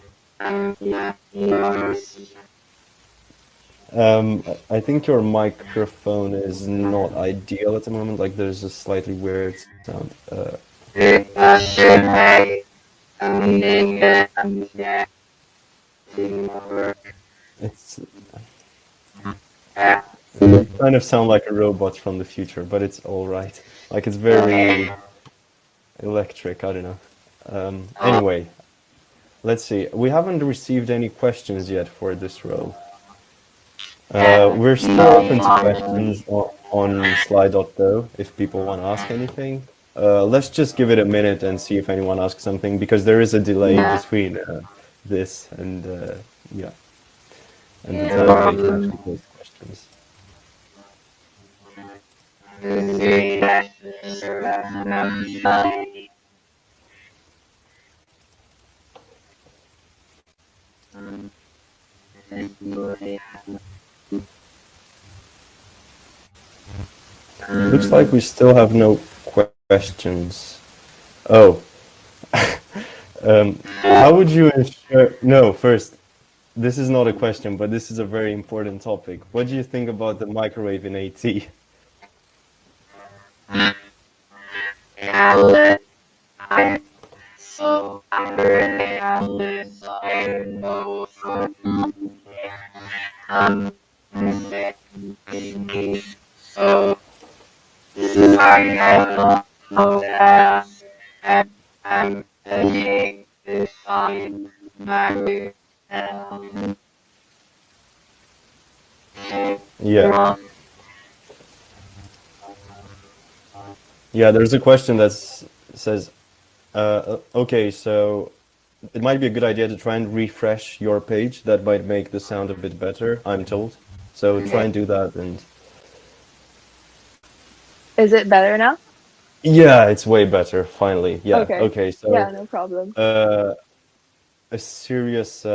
I think your microphone is not ideal at the moment. Like there's a slightly weird sound. Good question. Hi. I'm eating it. I'm doing my work. It's Yeah. you kind of sound like a robot from the future, but it's all right. Like it's very electric. I don't know. Anyway, let's see. We haven't received any questions yet for this row. We're still open to questions on Slido if people want to ask anything. Let's just give it a minute and see if anyone asks something, because there is a delay between this and yeah, and the time we can actually post questions. Looks like we still have no questions. Oh. How would you ensure... No, first, this is not a question, but this is a very important topic. What do you think about the microwave in AT? So I really Alice, I don't know for so this is why I don't know that I'm editing this on my Yeah. Yeah, there's a question that says, okay, so it might be a good idea to try and refresh your page. That might make the sound a bit better, I'm told. So try and do that. And is it better now? yeah, it's way better, finally. Yeah, okay, so yeah, no problem. A serious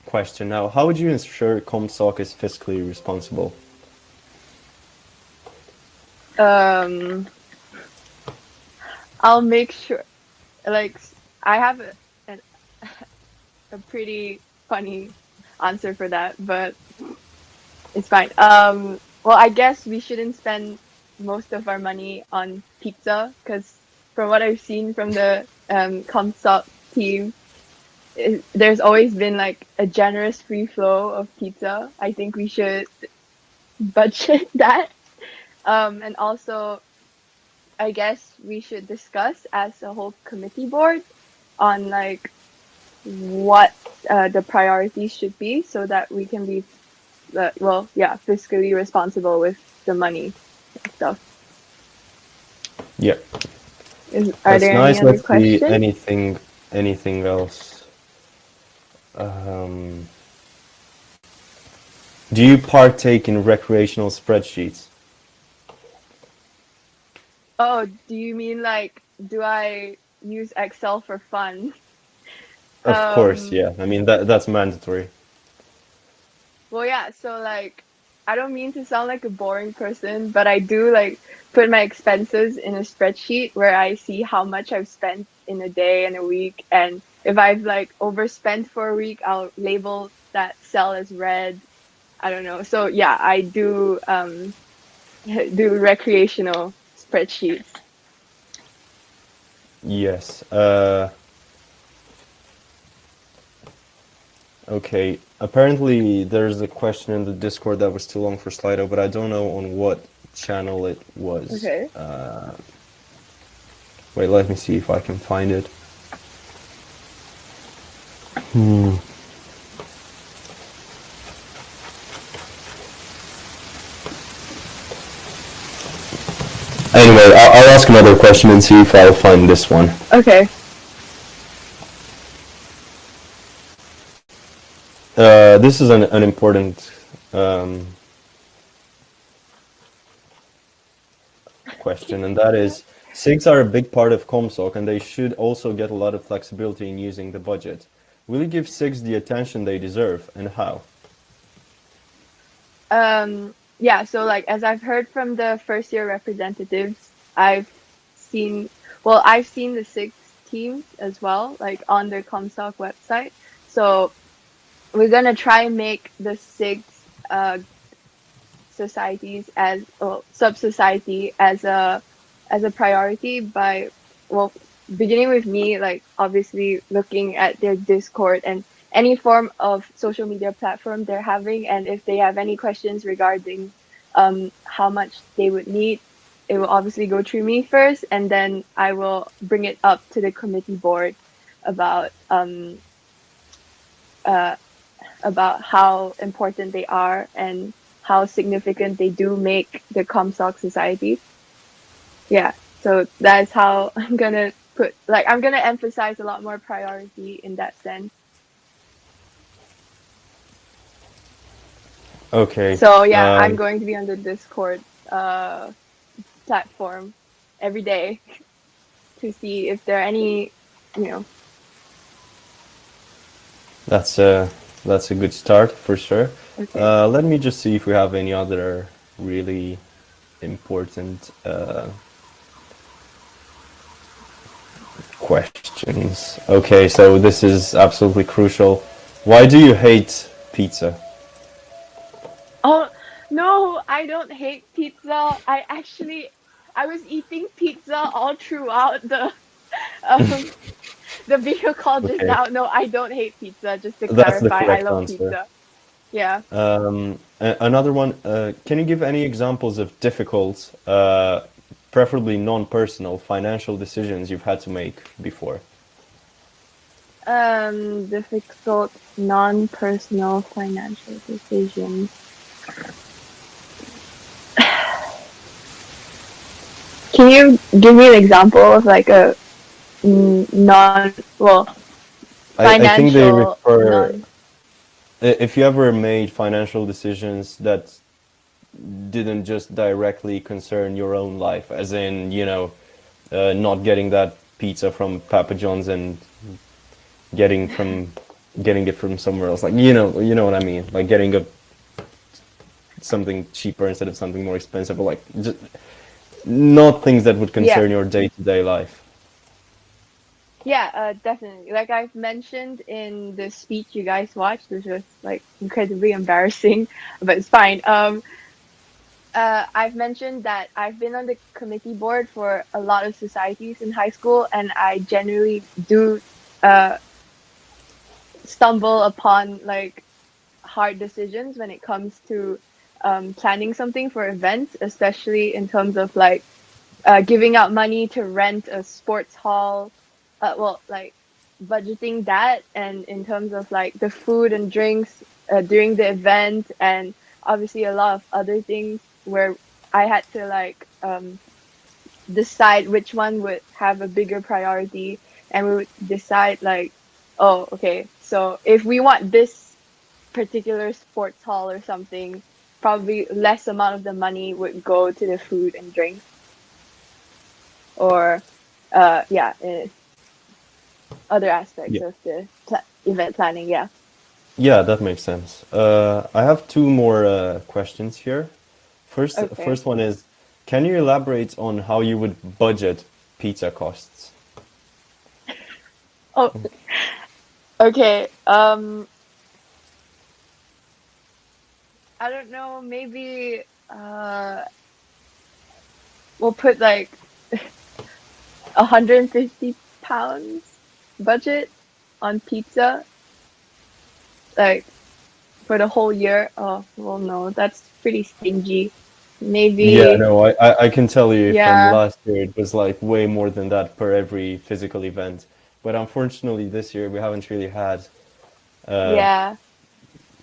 question now. How would you ensure CompSoc is fiscally responsible? I'll make sure, like, I have a pretty funny answer for that, but it's fine. Well, I guess we shouldn't spend most of our money on pizza, because from what I've seen from the CompSoc team, there's always been like a generous free flow of pizza. I think we should budget that. And also, I guess we should discuss as a whole committee board on like what the priorities should be, so that we can be, fiscally responsible with the money and stuff. Yeah. Are there nice. any other Let's see questions? anything else. Do you partake in recreational spreadsheets? Oh, do you mean like, do I use Excel for fun? Of course, yeah. I mean, that's mandatory. Well, yeah, so like, I don't mean to sound like a boring person, but I do like put my expenses in a spreadsheet where I see how much I've spent in a day and a week. And if I've like overspent for a week, I'll label that cell as red. I don't know. So yeah, I do do recreational spreadsheets. Yes. Okay, apparently there's a question in the Discord that was too long for Slido, but I don't know on what channel it was. Okay. Wait, let me see if I can find it. Hmm. Anyway, I'll ask another question and see if I'll find this one. Okay. This is an important question, and that is, SIGs are a big part of CompSoc, and they should also get a lot of flexibility in using the budget. Will you give SIGs the attention they deserve, and how? Yeah, so like as I've heard from the first year representatives, I've seen the six teams as well, like on the CompSoc website. So we're gonna try and make the six societies as sub-society as a priority by beginning with me, like obviously looking at their Discord and any form of social media platform they're having, and if they have any questions regarding how much they would need, it will obviously go through me first, and then I will bring it up to the committee board about how important they are and how significant they do make the CompSoc society. Yeah, so that's how I'm gonna emphasize a lot more priority in that sense. Okay. So yeah, I'm going to be on the Discord platform every day to see if there are any, That's a good start for sure. Okay. Let me just see if we have any other really important questions. Okay, so this is absolutely crucial. Why do you hate pizza? Oh no, I don't hate pizza. I was eating pizza all throughout the the video call just Okay. now. No, I don't hate pizza. Just to That's the clarify, I correct love answer. pizza. Yeah. Another one. Can you give any examples of difficult, preferably non-personal, financial decisions you've had to make before? Difficult non-personal financial decisions. Can you give me an example of like a financial I think they refer. If you ever made financial decisions that didn't just directly concern your own life, as in, not getting that pizza from Papa John's and getting it from somewhere else, like you know what I mean, like getting something cheaper instead of something more expensive, or like just not things that would concern your day-to-day life. Yeah, definitely. Like I've mentioned in the speech you guys watched, which was like incredibly embarrassing, but it's fine. I've mentioned that I've been on the committee board for a lot of societies in high school, and I generally do stumble upon like hard decisions when it comes to planning something for events, especially in terms of like giving out money to rent a sports hall, like budgeting that, and in terms of like the food and drinks during the event, and obviously a lot of other things where I had to like decide which one would have a bigger priority, and we would decide like, oh, okay, so if we want this particular sports hall or something, probably less amount of the money would go to the food and drinks, or other aspects of the event planning. Yeah, that makes sense. I have two more questions here. First one is, can you elaborate on how you would budget pizza costs? Oh, okay. I don't know, maybe we'll put like 150 pounds budget on pizza. like for the whole year. Oh, well, no, that's pretty stingy. Maybe. Yeah, no, I can tell you from Yeah. last year it was like way more than that per every physical event. But unfortunately this year we haven't really had Yeah.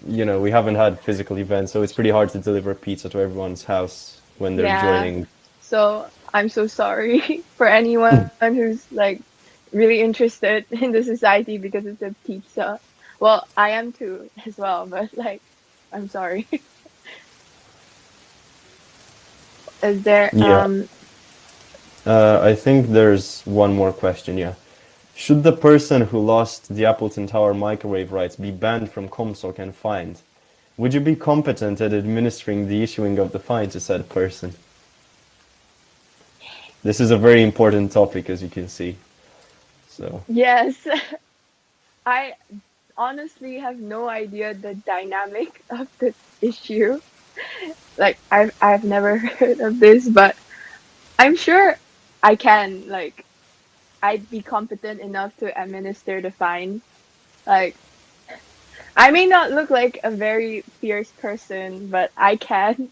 we haven't had physical events, so it's pretty hard to deliver pizza to everyone's house when they're Yeah. joining. So I'm so sorry for anyone who's like really interested in the society because it's a pizza. Well, I am too as well, but like, I'm sorry. Is there Yeah. I think there's one more question, yeah. Should the person who lost the Appleton Tower microwave rights be banned from CompSoc and fined? Would you be competent at administering the issuing of the fine to said person? This is a very important topic, as you can see. So, Yes. I honestly have no idea the dynamic of the issue. Like I've never heard of this, but I'm sure I can, like, I'd be competent enough to administer the fine. Like, I may not look like a very fierce person, but I can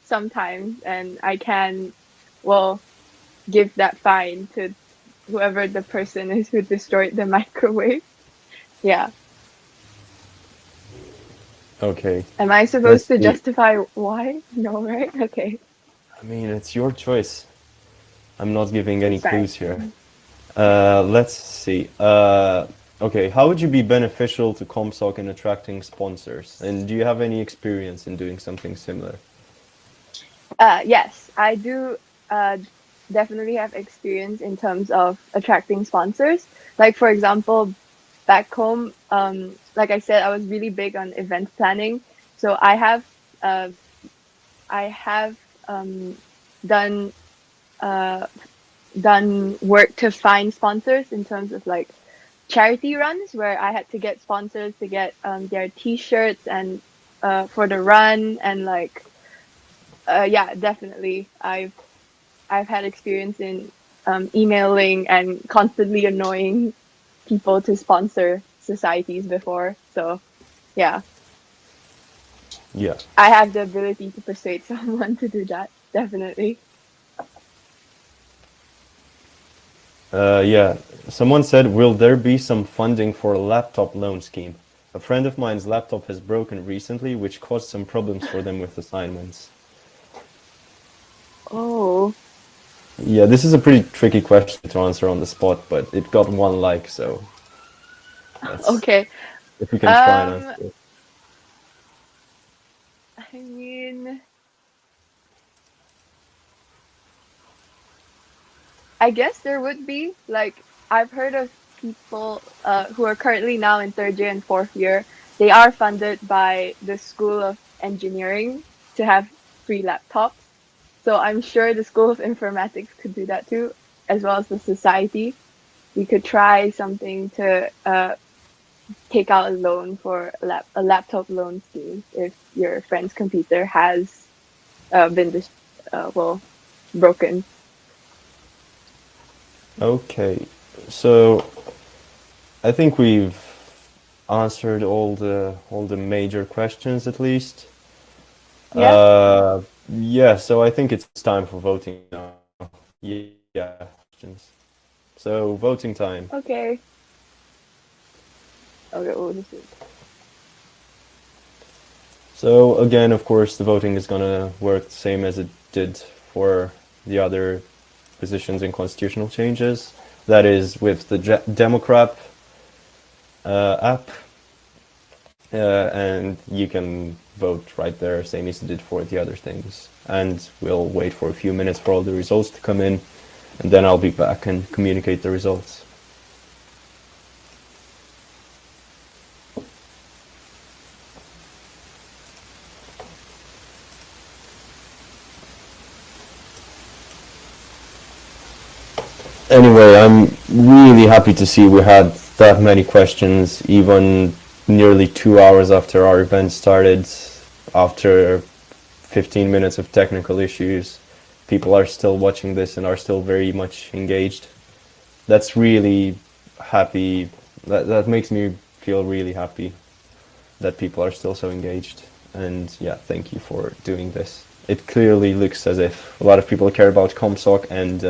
sometimes, and I can, well, give that fine to whoever the person is who destroyed the microwave. Yeah. okay. Am I supposed Let's to see. justify why? No, right? Okay. I mean, it's your choice. I'm not giving any It's fine. clues here. Let's see. Okay, how would you be beneficial to CompSoc in attracting sponsors? And do you have any experience in doing something similar? Yes, I do definitely have experience in terms of attracting sponsors. Like, for example, back home, like I said, I was really big on event planning. So I have done done work to find sponsors in terms of like charity runs where I had to get sponsors to get their T-shirts and for the run and like yeah, definitely I've had experience in emailing and constantly annoying people to sponsor societies before. So yeah, Yeah. I have the ability to persuade someone to do that. Definitely. Yeah. Someone said, will there be some funding for a laptop loan scheme? A friend of mine's laptop has broken recently, which caused some problems for them with assignments. Oh. Yeah, this is a pretty tricky question to answer on the spot, but it got one like, so Okay. if we can try and answer it. I mean, I guess there would be, like, I've heard of people who are currently now in third year and fourth year. They are funded by the School of Engineering to have free laptops. So I'm sure the School of Informatics could do that too, as well as the society. We could try something to take out a loan for a laptop loan scheme if your friend's computer has been well, broken. Okay, so I think we've answered all the major questions at least. Yeah. Yeah, so I think it's time for voting now. Yeah, questions. So voting time. Okay. Okay, we'll just do it. So again, of course, the voting is gonna work the same as it did for the other positions in constitutional changes. That is with the Democrat app, and you can vote right there, same as you did for the other things. And we'll wait for a few minutes for all the results to come in, and then I'll be back and communicate the results. Anyway, I'm really happy to see we had that many questions, even nearly 2 hours after our event started, after 15 minutes of technical issues. People are still watching this and are still very much engaged. That's really happy. That makes me feel really happy. that people are still so engaged. And yeah, thank you for doing this. It clearly looks as if a lot of people care about CompSoc and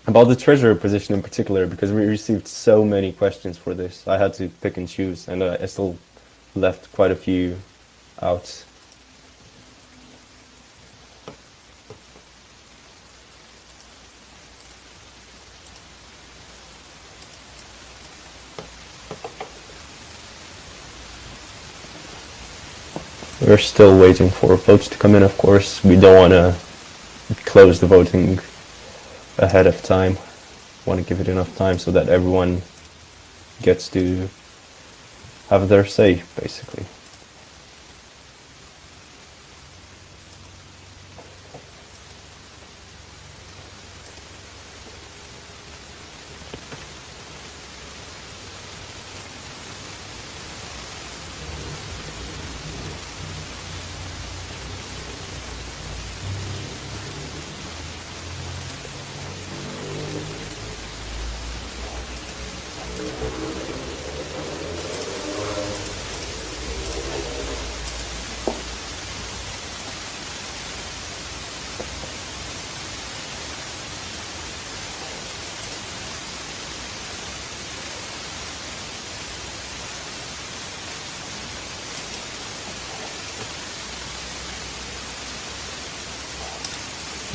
about the treasurer position in particular, because we received so many questions for this. I had to pick and choose, and I still left quite a few out. We're still waiting for votes to come in, of course. We don't want to close the voting ahead of time. Want to give it enough time so that everyone gets to have their say, basically.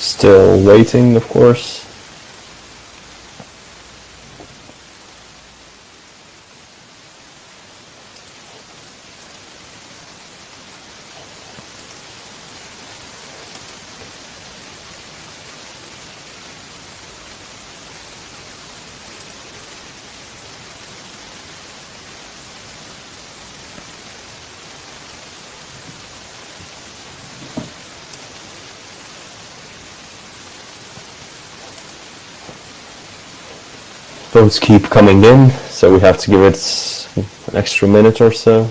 Still waiting, of course. Votes keep coming in, so we have to give it an extra minute or so.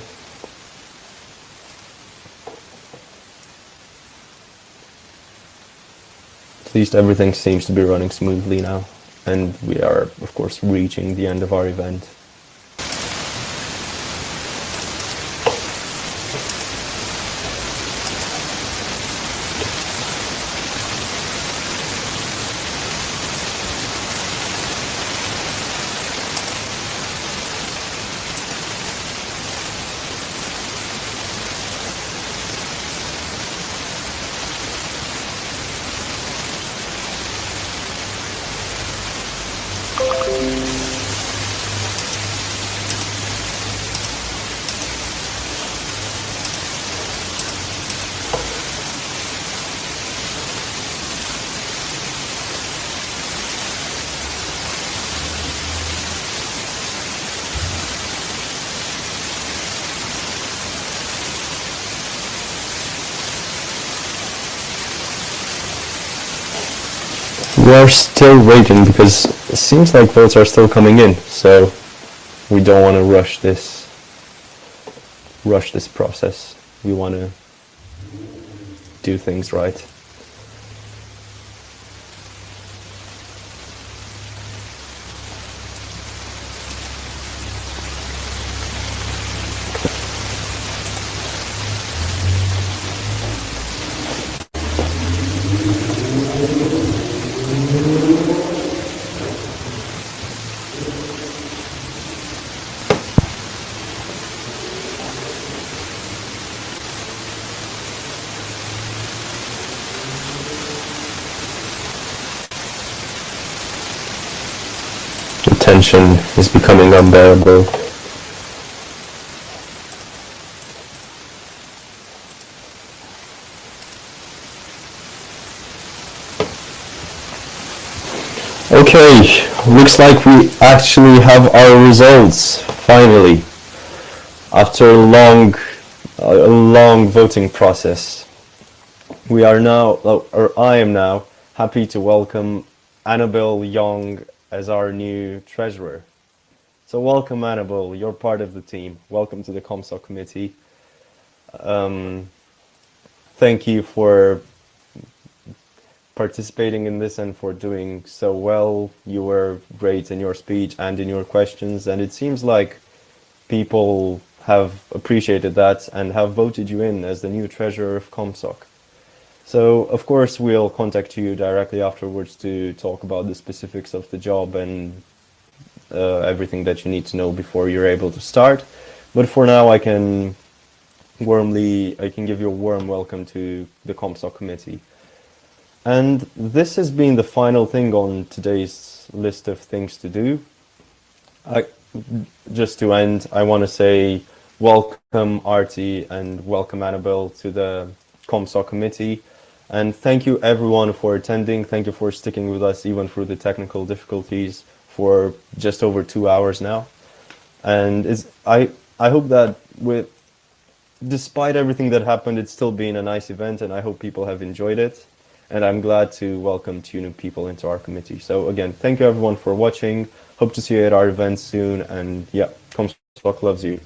At least everything seems to be running smoothly now, and we are, of course, reaching the end of our event. We are still waiting because it seems like votes are still coming in, so we don't want to rush this process. We want to do things right. The tension is becoming unbearable. Okay, looks like we actually have our results, finally. After a long voting process, we are now, or I am now, happy to welcome Anabel Yong as our new treasurer. So welcome, Anabel, you're part of the team. Welcome to the CompSoc committee. Thank you for participating in this and for doing so well. You were great in your speech and in your questions, and it seems like people have appreciated that and have voted you in as the new treasurer of CompSoc. So, of course, we'll contact you directly afterwards to talk about the specifics of the job and everything that you need to know before you're able to start. But for now, I can give you a warm welcome to the CompSoc committee. And this has been the final thing on today's list of things to do. Just to end, I want to say welcome Arty and welcome Anabel to the CompSoc committee. And thank you everyone for attending. Thank you for sticking with us even through the technical difficulties for just over 2 hours now. And I hope that despite everything that happened, it's still been a nice event, and I hope people have enjoyed it. And I'm glad to welcome 2 new people into our committee. So again, thank you everyone for watching. Hope to see you at our event soon. And yeah, CompSoc loves you.